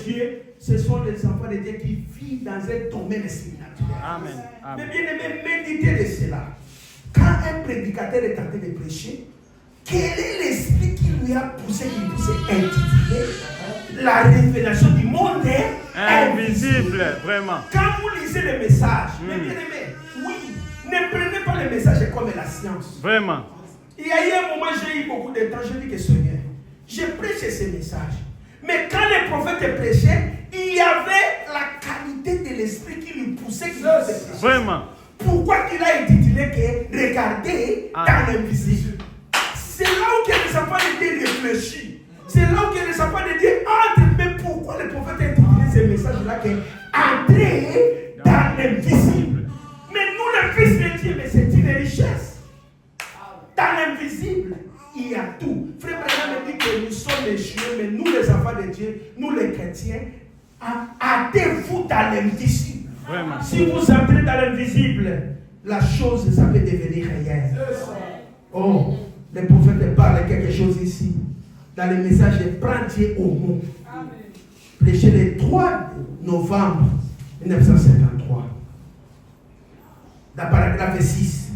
Speaker 3: Dieu, ce sont les enfants de Dieu qui vivent dans un domaine spirituel.
Speaker 2: Amen.
Speaker 3: Mais
Speaker 2: Amen.
Speaker 3: bien aimé, méditez de cela. Quand un prédicateur est tenté de prêcher, quel est l'esprit qui lui a poussé, qui puisse intituler la révélation du monde
Speaker 2: Invisible, vraiment.
Speaker 3: Quand vous lisez les messages, mais bien aimé, oui, ne prenez pas les messages comme la science.
Speaker 2: Vraiment.
Speaker 3: Il y a eu un moment, j'ai eu beaucoup de temps, je dis que Seigneur, j'ai prêché ces messages. Mais quand les prophètes prêchaient, il y avait la qualité de l'esprit qui lui poussait, qui lui faisait prêcher.
Speaker 2: Vraiment.
Speaker 3: Pourquoi il a intitulé que regardez dans l'invisible? C'est là où les enfants de Dieu réfléchissent. C'est là où les enfants de Dieu entrent. Mais pourquoi les prophètes ont intitulé ces messages-là que entrer dans l'invisible? Mais nous, les fils de Dieu, mais c'est une richesse. Dans l'invisible, il y a tout. Frère Branham me dit que nous sommes échoués, mais nous, les enfants de Dieu, nous, les chrétiens, hâtez-vous dans l'invisible.
Speaker 2: Vraiment.
Speaker 3: Si vous entrez dans l'invisible, la chose, ça peut devenir réelle. Oh, les prophètes parlent quelque chose ici. Dans le message, prends Dieu au mot. Prêché le 3 novembre 1953. Dans le paragraphe 6,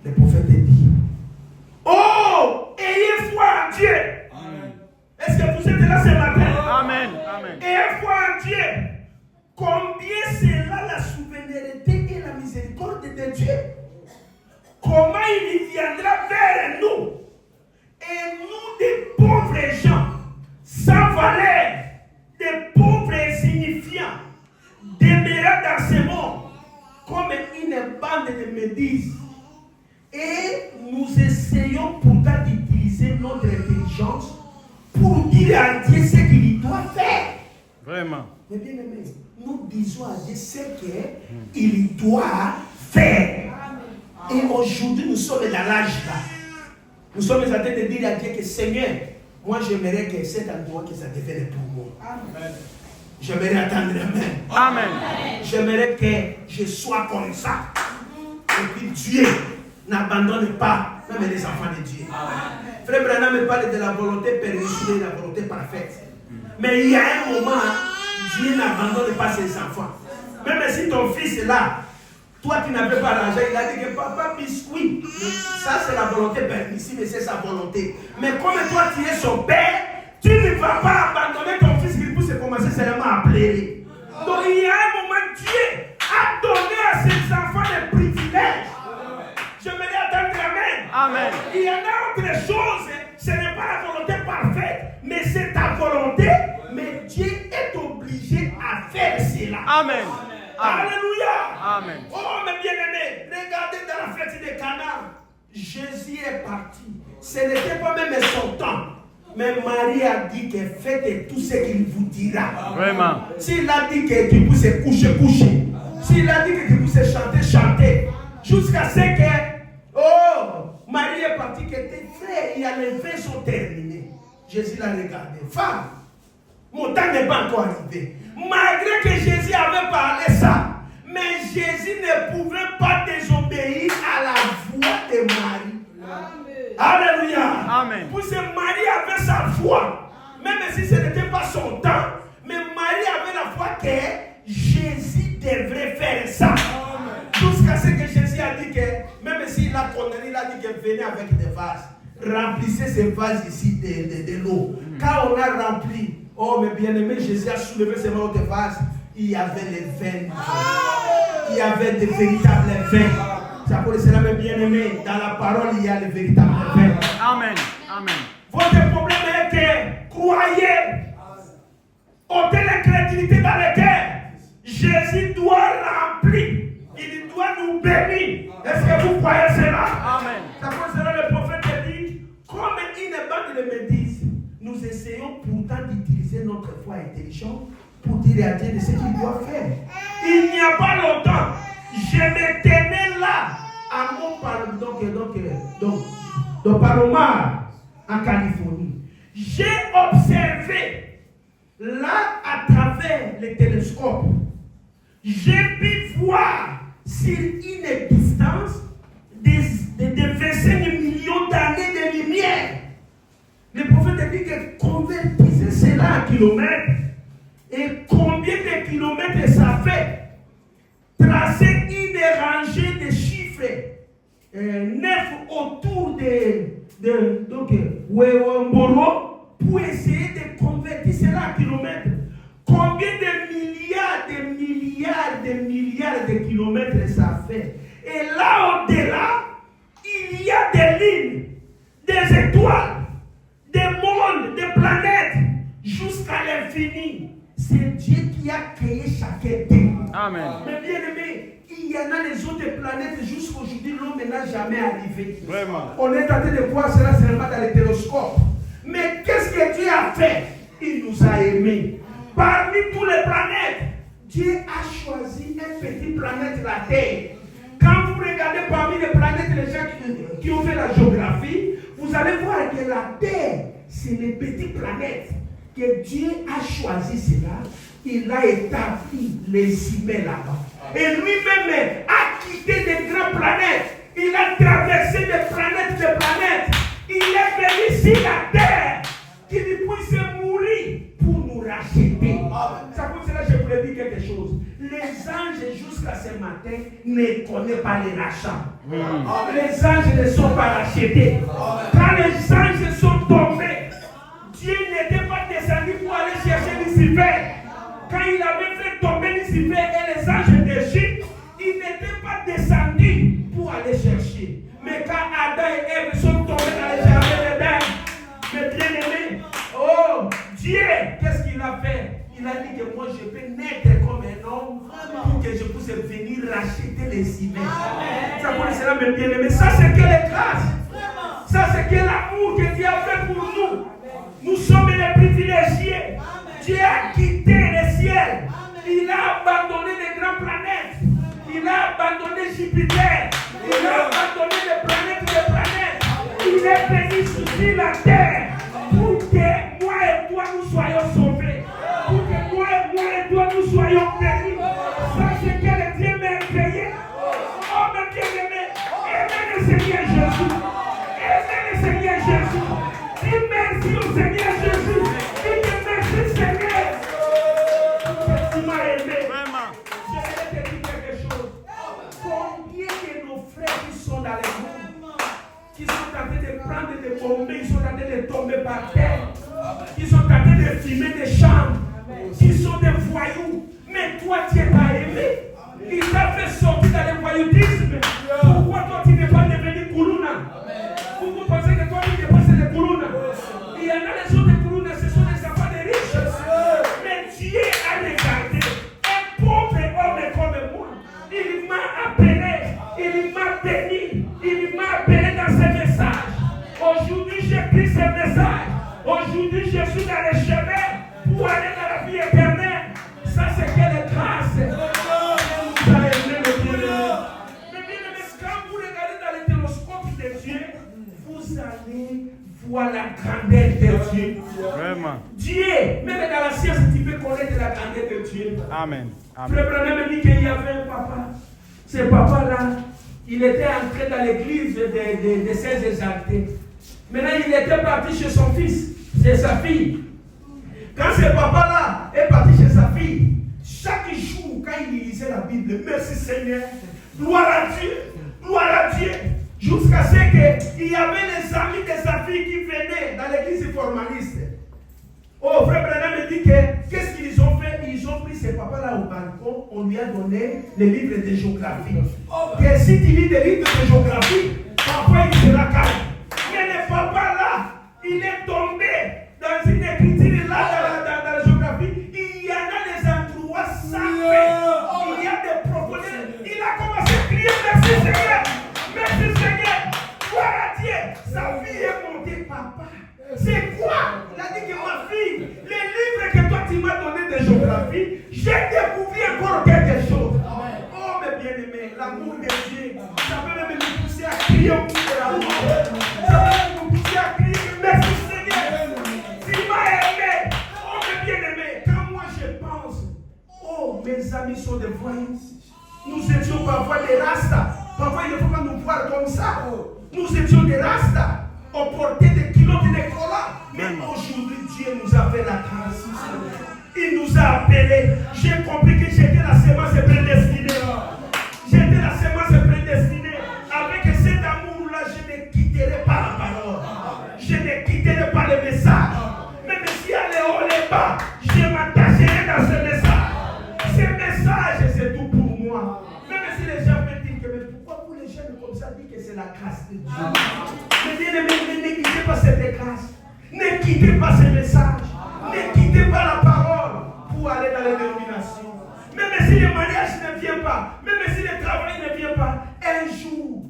Speaker 3: le prophète dit: oh, ayez foi en Dieu.
Speaker 2: Amen.
Speaker 3: Est-ce que vous êtes là ce matin?
Speaker 2: Amen. Amen.
Speaker 3: Ayez foi en Dieu. Combien c'est là la souveraineté et la miséricorde de Dieu? Comment il viendra vers nous? Et nous, des pauvres gens, sans valeur, des pauvres insignifiants, demeurant dans ce monde, comme une bande de médises. Et nous essayons pourtant d'utiliser notre intelligence pour dire à Dieu ce qu'il doit faire.
Speaker 2: Vraiment.
Speaker 3: Mais bien aimé, nous disons à Dieu ce qu'il doit faire. Et aujourd'hui, nous sommes dans l'âge là. Nous sommes en train de dire à Dieu que Seigneur, moi j'aimerais que cet endroit que ça devienne pour moi. Amen. J'aimerais attendre Amen.
Speaker 2: Amen.
Speaker 3: J'aimerais que je sois comme ça. Et puis Dieu n'abandonne pas même les enfants de Dieu. Amen. Frère Branham me parle de la volonté permissive et de la volonté parfaite. Mais il y a un moment, Dieu n'abandonne pas ses enfants. Même si ton fils est là, toi qui n'avais pas l'argent, il a dit que papa, biscuit. Ça c'est la volonté permissive et c'est sa volonté. Mais comme toi tu es son père, tu ne vas pas abandonner ton fils qui puisse commencer seulement à pleurer. Donc il y a un moment, Dieu a donné à ses enfants des privilèges. Je me dis attendre Amen.
Speaker 2: Amen.
Speaker 3: Il y en a autre chose, ce n'est pas la volonté parfaite, mais c'est ta volonté. Mais Dieu est obligé à faire cela.
Speaker 2: Amen.
Speaker 3: Alléluia.
Speaker 2: Amen.
Speaker 3: Oh mes bien-aimés, regardez dans la fête de Cana. Jésus est parti. Ce n'était pas même son temps. Mais Marie a dit que faites tout ce qu'il vous dira.
Speaker 2: Vraiment.
Speaker 3: S'il a dit que tu puisses coucher, coucher. S'il a dit que tu puisses chanter, chanter. Jusqu'à ce que, oh, Marie est partie, que tes frères et les vins sont terminés. Jésus l'a regardé. Femme, mon temps n'est pas encore arrivé. Malgré que Jésus avait parlé ça, mais Jésus ne pouvait pas désobéir à la voix de Marie. Amen. Alléluia.
Speaker 2: Amen.
Speaker 3: Parce que Marie avait sa foi, même si ce n'était pas son temps, mais Marie avait la foi que Jésus devrait faire ça. Jusqu'à ce que Jésus a dit que, même s'il a condamné, il a dit que venez avec des vases. Remplissez ces vases ici de l'eau. Quand on a rempli, oh mes bien-aimés, Jésus a soulevé ces vases. Il y avait les vins. Il y avait des véritables vins. C'est pour cela, mes bien-aimés, dans la parole, il y a les véritables vins.
Speaker 2: Amen. Amen.
Speaker 3: Votre problème est que croyez. Ôtez l'incrédulité dans le cœur. Jésus doit remplir. Il doit nous bénir. Est-ce que vous croyez cela?
Speaker 2: Amen.
Speaker 3: C'est pour cela que le prophète dit, comme une bande de médises, nous essayons pourtant d'utiliser notre foi intelligente pour dire à Dieu de ce qu'il doit faire. Il n'y a pas longtemps, je me tenais là à mon Palomar, en Californie. J'ai observé là à travers les télescopes. J'ai pu voir sur une distance de 25 millions d'années de lumière. Le prophète dit que convertissez cela en kilomètres. Et combien de kilomètres ça fait? Tracer une rangée de chiffres 9 autour donc Wewamboro pour essayer de convertir cela en kilomètres. Combien de milliards de kilomètres ça fait? Et là au-delà, il y a des lignes, des étoiles, des mondes, des planètes, jusqu'à l'infini. C'est Dieu qui a créé chaque être.
Speaker 2: Amen.
Speaker 3: Mais bien aimé, il y en a les autres planètes jusqu'à aujourd'hui, l'homme n'a jamais arrivé.
Speaker 2: Vraiment.
Speaker 3: On est en train de voir cela seulement dans les télescopes. Mais qu'est-ce que Dieu a fait? Il nous a aimés. Parmi toutes les planètes, Dieu a choisi une petite planète, la Terre. Quand vous regardez parmi les planètes, les gens qui ont fait la géographie, vous allez voir que la Terre, c'est les petites planètes que Dieu a choisi cela. Il a établi les humains là-bas. Et lui-même a quitté des grandes planètes. Il a traversé des planètes. Il est venu sur la terre qu'il puisse mourir pour nous racheter. C'est pour cela que je voulais dire quelque chose. Les anges jusqu'à ce matin ne connaissent pas les rachats. Les anges ne sont pas rachetés. Quand les anges sont tombés, Dieu n'était pas descendu pour aller chercher Lucifer. Quand il avait fait tomber Lucifer et les anges d'Égypte, il n'était pas descendu pour aller chercher. Mais quand Adam et Ève sont tombés dans les jardins d'Éden, mes bien-aimés, oh Dieu, qu'est-ce qu'il a fait? Il a dit que moi je peux naître comme un homme pour que je puisse venir racheter les humains. Ça pour cela, mes bien-aimés, ça c'est que les grâces. Ça c'est que l'amour que Dieu a fait pour nous. Nous sommes les privilégiés. Dieu a quitté le ciel. Il a abandonné les grandes planètes. Il a abandonné Jupiter. Il a abandonné les planètes. Il est venu sur la terre pour que moi et toi nous soyons sauvés. Pour que moi et toi nous soyons bénis. Ça c'est que le Dieu m'a créé. Oh mon bien-aimé, aimez le Seigneur Jésus. Aimez le Seigneur Jésus. Dis merci au Seigneur Jésus. Dis merci Seigneur. Tu m'as aimé.
Speaker 2: Vraiment.
Speaker 3: Je vais te dire quelque chose. Combien de nos frères qui sont dans les mondes, qui sont en train de prendre des bombes, ils sont en train de tomber par terre, qui sont en train de fumer des chambres, qui sont des voyous. Mais toi, tu n'es pas aimé. Il t'a fait sortir dans le voyoutisme. Pourquoi toi, tu n'es pas devenu Koulouna? Vous pensez que toi, tu n'es pas le Koulouna? Il y en a les autres Koulouna, ce sont des enfants de riches. Mais Dieu a regardé un pauvre homme comme moi. Il m'a appelé, il m'a béni, il m'a appelé dans ce message. Aujourd'hui, j'ai pris ce message. Aujourd'hui, je suis dans les chemins pour aller dans la vie éternelle. Ça, c'est quelle grâce. Mais quand vous regardez dans les télescopes de Dieu, vous allez voir la grandeur de Dieu.
Speaker 2: Vraiment.
Speaker 3: Dieu, même dans la science, tu peux connaître la grandeur de Dieu.
Speaker 2: Amen.
Speaker 3: Frère Branham dit qu'il y avait un papa. Ce papa-là, il était entré dans l'église de ses exaltés. Maintenant, il était parti chez son fils, chez sa fille. Quand ce papa-là est parti chez sa fille, chaque jour, quand il lisait la Bible, merci Seigneur, gloire à Dieu, jusqu'à ce qu'il y avait les amis de sa fille qui venaient dans l'église formaliste. Oh, frère Branham me dit que qu'est-ce qu'ils ont fait? Ils ont pris ce papa-là au balcon, on lui a donné les livres de géographie. Que si tu lis des livres de géographie, papa il sera calme. Mais le papa-là, il est tombé dans une écriture là, dans la géographie. Il y en a des endroits sacrés. Il y a des profondeurs. Il a commencé à crier merci Seigneur. Merci Seigneur. Gloire à Dieu. Sa fille est montée, papa. C'est quoi? Il a dit que ma fille, les livres que toi tu m'as donné de géographie, j'ai découvert encore quelque chose. Oh mes bien-aimés, l'amour de Dieu, ça peut même nous pousser à crier au bout de l'amour. Ça peut nous pousser à crier merci Seigneur. Tu m'as aimé. Oh mes bien-aimés, quand moi je pense, oh mes amis sont des voyous. Nous étions parfois des rastas. Parfois il ne faut pas nous voir comme ça. Nous étions des rastas. On portait des kilos et des collants. Mais aujourd'hui, Dieu nous a fait la grâce. Il nous a appelés. J'ai compris que j'étais la semence prédestinée. J'étais la semence prédestinée. Avec cet amour-là, je ne quitterai pas la parole. Je ne quitterai pas le message. Même si elle est haut et bas, je m'attacherai dans ce message. Ce message, c'est tout pour moi. Même si les gens me disent que, mais pourquoi vous les jeunes comme ça disent que c'est la grâce de Dieu? Mais bien aimé, ne négligez pas cette grâce. Ne quittez pas ce message. Ne quittez pas la parole pour aller dans les dénominations. Même si le mariage ne vient pas, même si le travail ne vient pas, un jour,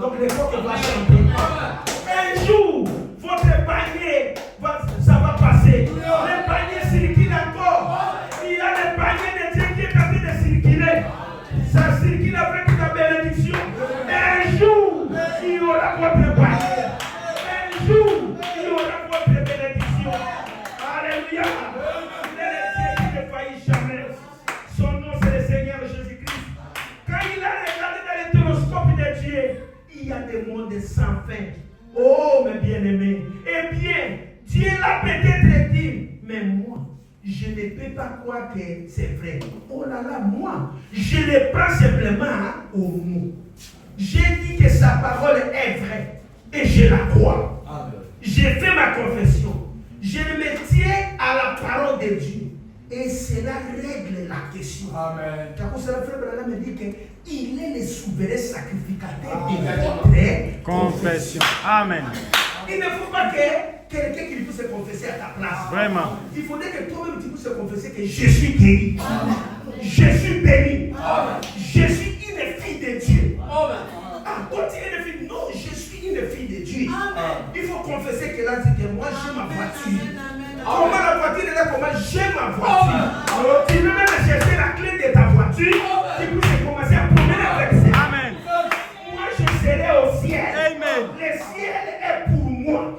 Speaker 3: donc l'époque va changer. Un jour, votre panier, ça va passer. Le panier circule encore. Il y a le panier de Dieu qui est en train de circuler. Ça circule avec la bénédiction. Un jour, il y aura votre panier. Un jour, il y aura votre bénédiction. Alléluia. Il est le Dieu qui ne faillit jamais. Son nom, c'est le Seigneur Jésus-Christ. Quand il a regardé dans le télescope de Dieu, il y a des mondes sans fin. Oh, mes bien-aimés. Eh bien, Dieu l'a peut-être dit, mais moi, je ne peux pas croire que c'est vrai. Oh là là, moi, je le prends simplement au mot. J'ai dit que sa parole est vraie et je la crois. J'ai fait ma confession. Je me tiens à la parole de Dieu. Et cela règle la question. Amen. Car cela, frère Branham me dit qu'il est le souverain sacrificateur de votre confession.
Speaker 2: Amen.
Speaker 3: Il ne faut pas que quelqu'un qui puisse se confesser à ta place.
Speaker 2: Vraiment.
Speaker 3: Il faudrait que toi-même tu puisses se confesser que je suis guéri. Je suis béni. Je suis une fille de Dieu. Ah, toi tu es une fille. Non, je suis une fille de Dieu. Il faut confesser que là, dit que moi j'ai ma voiture. Comment la voiture est là, comment j'ai ma voiture. Tu peux même chercher la clé de ta voiture. Tu peux commencer à promener avec ça.
Speaker 2: Amen.
Speaker 3: Moi je serai au ciel.
Speaker 2: Amen.
Speaker 3: Le ciel est pour moi.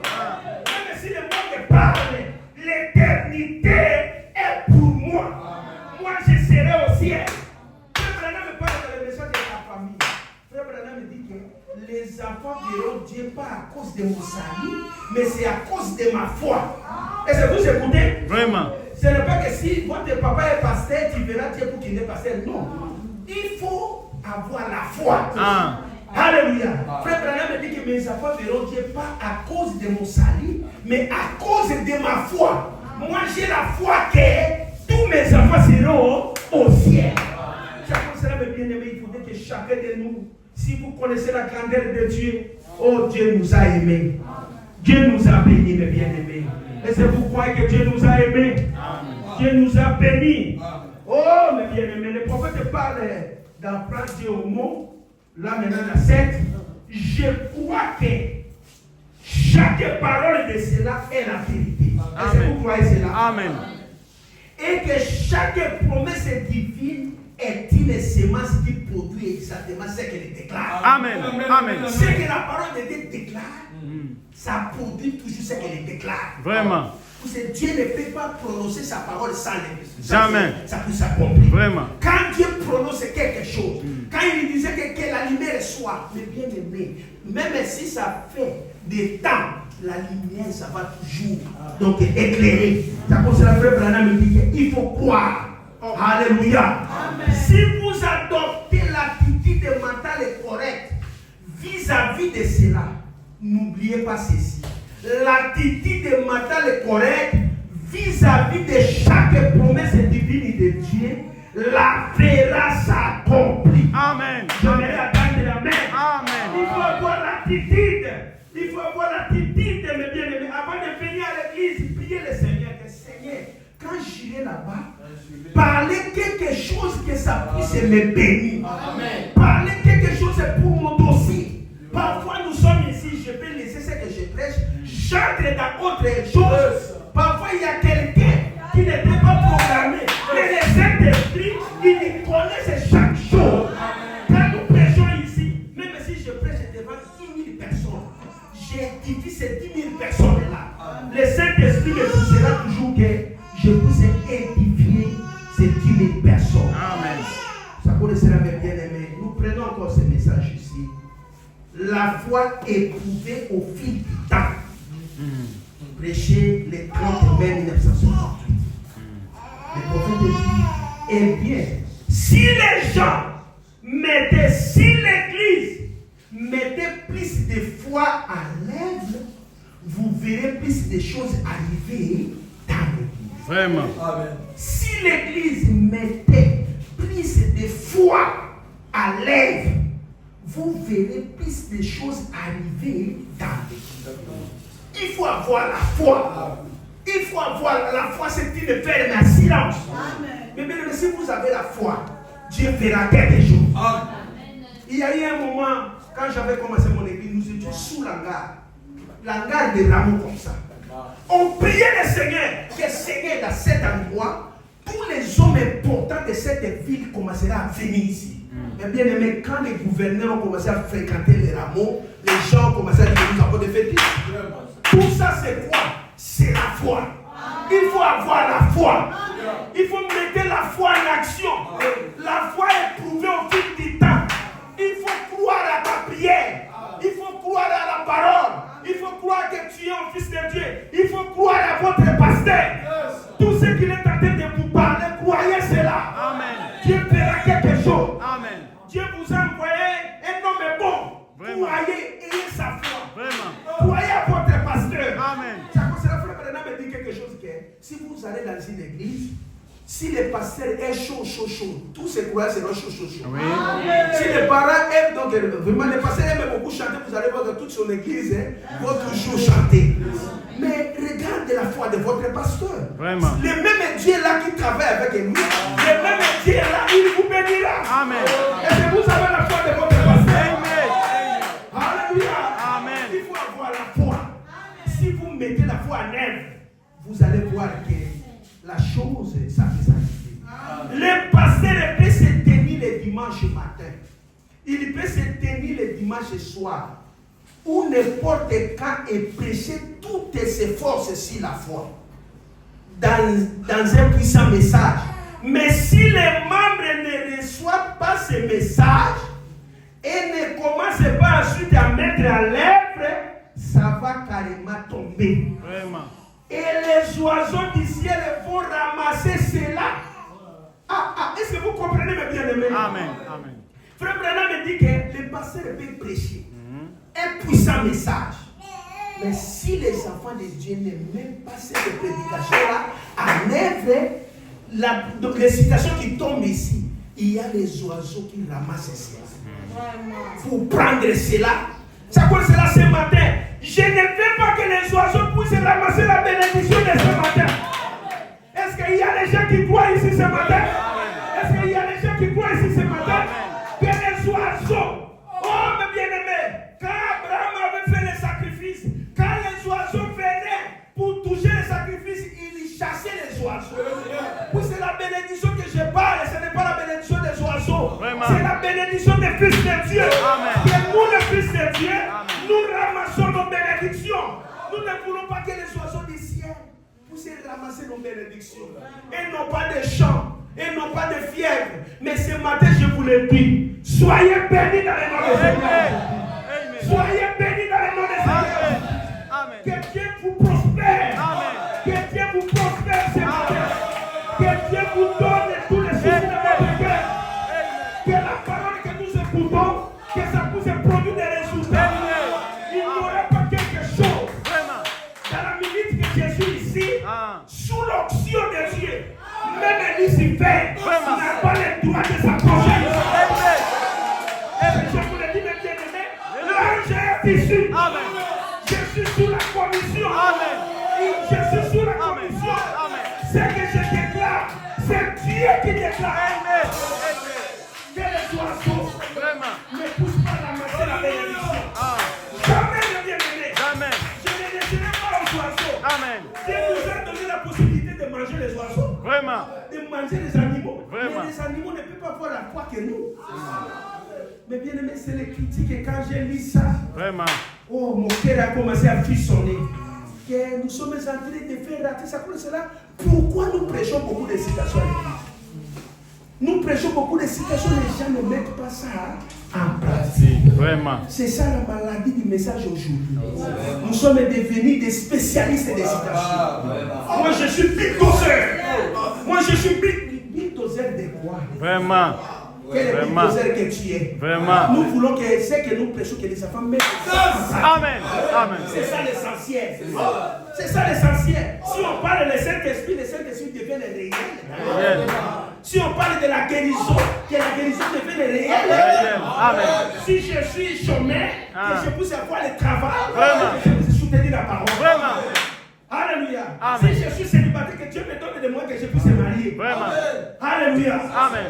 Speaker 3: Même si le monde parle, l'éternité est pour moi. Moi je serai au ciel. Frère Branham me parle dans le message de la famille. Frère Branham me dit que les enfants verront Dieu pas à cause de mon salut, mais c'est à cause de ma foi. Est-ce que vous écoutez?
Speaker 2: Vraiment.
Speaker 3: Ce n'est pas que si votre papa est pasteur, tu verras Dieu pour qu'il est pasteur. Non. Il faut avoir la foi. Alléluia. Frère Branham me dit que mes enfants verront Dieu pas à cause de mon salut, mais à cause de ma foi. Moi j'ai la foi que tous mes enfants seront au ciel. C'est pour cela, mes bien-aimés, il faudrait que chacun de nous, si vous connaissez la grandeur de Dieu, oh Dieu nous a aimés. Dieu nous a bénis, mes bien-aimés. Est-ce que vous croyez que Dieu nous a aimés? Dieu nous a bénis. Oh, mes bien-aimés, le prophète parle d'apprendre Dieu au mot. Là, maintenant, la 7. Je crois que chaque parole de cela est la vérité. Est-ce que vous croyez cela?
Speaker 2: Amen.
Speaker 3: Et que chaque promesse divine est une semence qui produit exactement ce qu'elle déclare.
Speaker 2: Amen. Amen.
Speaker 3: Ce que la parole de Dieu déclare, ça produit toujours ce qu'elle déclare.
Speaker 2: Vraiment.
Speaker 3: Parce que Dieu ne peut pas prononcer sa parole sans
Speaker 2: jamais.
Speaker 3: Ça peut s'accomplir.
Speaker 2: Vraiment.
Speaker 3: Quand Dieu prononce quelque chose, quand il disait que la lumière soit, mais bien aimé, même si ça fait des temps, la lumière, ça va toujours donc éclairer. C'est pour cela que le frère Branham me dit qu'il faut croire. Alléluia. Amen. Si vous adoptez l'attitude mentale correcte vis-à-vis de cela, n'oubliez pas ceci. L'attitude mentale correcte vis-à-vis de chaque promesse divine de Dieu la verra s'accomplir.
Speaker 2: Amen.
Speaker 3: Je vais attendre la main.
Speaker 2: Amen.
Speaker 3: Il faut avoir l'attitude. Il faut avoir l'attitude, mes bien-aimés. Avant de venir à l'église, priez le Seigneur. Que Seigneur, quand j'irai là-bas, parlez quelque chose que ça puisse me bénir. Amen. Parlez quelque chose pour mon dossier. Parfois nous sommes ici, je peux laisser ce que je prêche, j'entre dans autre chose. Parfois il y a quelqu'un qui n'était pas programmé. Mais le Saint-Esprit, il connaît chaque chose. Quand nous prêchons ici, même si je prêche devant 10 000 personnes, j'édifie ces 10 000 personnes-là. Le Saint-Esprit me poussera toujours que je puisse édifier ces 10 000 personnes. Amen. Ça pourrait cela bien aimé. Nous prenons encore ce message ici. La foi éprouvée au fil du temps. Prêcher les 30 mai 1968.
Speaker 2: Vraiment.
Speaker 3: Si l'église mettait plus de foi à l'œuvre, vous verrez plus de choses arriver dans l'église. Il faut avoir la foi. Il faut avoir la foi, c'est une faire la silence. Mais bien, si vous avez la foi, Dieu verra quelque chose. Il y a eu un moment, quand j'avais commencé mon église, nous étions sous l'hangar de rameaux comme ça. On priait le Seigneur, que Seigneur, dans cet endroit, tous les hommes importants de cette ville commenceraient à venir ici. Mais bien aimé, quand les gouverneurs ont commencé à fréquenter les rameaux, les gens ont commencé à dire nous avons des fétiches. Tout ça, c'est quoi? C'est la foi. Il faut avoir la foi. Il faut mettre la foi en action. La foi est prouvée au fil du temps. Il faut croire à ta prière. Il faut croire à la parole. Il faut croire que tu es un fils de Dieu. Il faut croire à votre pasteur. Tout ce qu'il est en train de vous parler, croyez cela.
Speaker 2: Amen.
Speaker 3: Dieu fera quelque chose.
Speaker 2: Amen.
Speaker 3: Dieu vous a envoyé un homme bon.
Speaker 2: Vraiment.
Speaker 3: Croyez, ayez sa foi.
Speaker 2: Vraiment.
Speaker 3: Croyez à votre pasteur.
Speaker 2: Amen.
Speaker 3: C'est à cause de la frère Bernard me dit quelque chose que si vous allez dans une église, si le pasteur est chaud, tous ces croyants seront chaud.
Speaker 2: Oui.
Speaker 3: Si les parents aiment, donc vraiment les pasteurs aiment beaucoup chanter, vous allez voir que toute son église va toujours chanter. Mais regardez la foi de votre pasteur.
Speaker 2: Vraiment.
Speaker 3: Le même Dieu là qui travaille avec lui, le même Dieu là, il vous bénira.
Speaker 2: Amen.
Speaker 3: Et si vous avez la foi de votre pasteur,
Speaker 2: Amen.
Speaker 3: alléluia.
Speaker 2: Amen.
Speaker 3: Il faut avoir la foi. Si vous mettez la foi en œuvre, vous allez voir que la chose, ça peut s'arriver. Le pasteur peut se tenir le dimanche matin. Il peut se tenir le dimanche soir. Ou n'importe quand et prêcher toutes ses forces sur la foi. Dans un puissant message. Mais si les membres ne reçoivent pas ce message et ne commencent pas ensuite à mettre en l'œuvre, ça va carrément tomber.
Speaker 2: Vraiment.
Speaker 3: Et les oiseaux du ciel vont ramasser cela. Est-ce que vous comprenez mes bien-aimés?
Speaker 2: Amen. Amen.
Speaker 3: Frère Branham me dit que le pasteur peut prêcher un puissant message. Mais si les enfants de Dieu n'aiment même pas cette prédication-là, en œuvre, les citations qui tombent ici, il y a les oiseaux qui ramassent cela. Vous prendre cela. C'est quoi cela ce matin? Je ne veux pas que les oiseaux puissent ramasser la bénédiction de ce matin. Est-ce qu'il y a des gens qui croient ici ce matin? Est-ce qu'il y a des gens qui croient ici ce matin? Que les oiseaux, oh mes bien-aimés, quand Abraham avait fait les sacrifices, quand les oiseaux venaient pour toucher les sacrifices, il chassait les oiseaux. Oui, c'est la bénédiction que je parle, ce n'est pas la bénédiction des oiseaux. C'est la bénédiction des fils de Dieu. Que nous, les fils de Dieu, nous ramassons nos bénédictions. Nous ne voulons pas que les oiseaux du ciel puissent ramasser nos bénédictions. Et non pas de chants, et non pas de fièvre. Mais ce matin, je vous le dis, soyez bénis dans le nom de Seigneur. Soyez bénis dans le nom de Seigneur. Que Dieu vous prospère. Que Dieu vous prospère ce matin. Que Dieu vous donne tous les soucis de votre cœur. Que la parole que nous écoutons, que ça puisse produire des résultats. Il n'y aura pas quelque chose. Dans la minute que je suis ici, sous l'onction de Dieu, même Lucifer n'a pas le droit de s'approcher. Je vous le dis, mes bien-aimés, l'ange est ici. Je suis sous la commission. Je suis sous la commission. Ce que je déclare, c'est Dieu qui déclare. Que les oiseaux ne poussent pas ramasser la bénédiction. Jamais ne bien-aimé. Je ne laisserai pas aux oiseaux. Dieu nous a donné la possibilité de manger les oiseaux.
Speaker 2: Vraiment.
Speaker 3: De manger les animaux.
Speaker 2: Vraiment.
Speaker 3: Mais les animaux ne peuvent pas avoir la foi que nous. Mais bien aimé, c'est les critiques et quand j'ai lu ça,
Speaker 2: Vraiment.
Speaker 3: oh, mon cœur a commencé à frissonner. Que nous sommes en train de faire rater ça comme cela. Pourquoi nous prêchons beaucoup de citations à l'église? Nous prêchons beaucoup de citations, les gens ne mettent pas ça en pratique.
Speaker 2: Vraiment.
Speaker 3: C'est ça la maladie du message aujourd'hui. Nous sommes devenus des spécialistes des citations. Moi je suis bulldozer. Moi je suis bulldozer de quoi?
Speaker 2: Vraiment.
Speaker 3: Quel est le bulldozer que tu es?
Speaker 2: Vraiment.
Speaker 3: Nous voulons que c'est que nous prêchons que les enfants mettent ça en pratique.
Speaker 2: Amen. Amen.
Speaker 3: C'est ça l'essentiel. C'est ça l'essentiel. Si on parle du Saint-Esprit, le Saint-Esprit devient le réel.
Speaker 2: Réel.
Speaker 3: Si on parle de la guérison, que la guérison devient le réel.
Speaker 2: Réel. Amen.
Speaker 3: Si je suis chômeur, que je puisse avoir le travail,
Speaker 2: Vraiment.
Speaker 3: que je puisse soutenir la parole.
Speaker 2: Vraiment.
Speaker 3: Alléluia.
Speaker 2: Amen.
Speaker 3: Si je suis célibataire, que Dieu me donne de moi que je puisse me marier.
Speaker 2: Vraiment.
Speaker 3: Alléluia.
Speaker 2: Amen.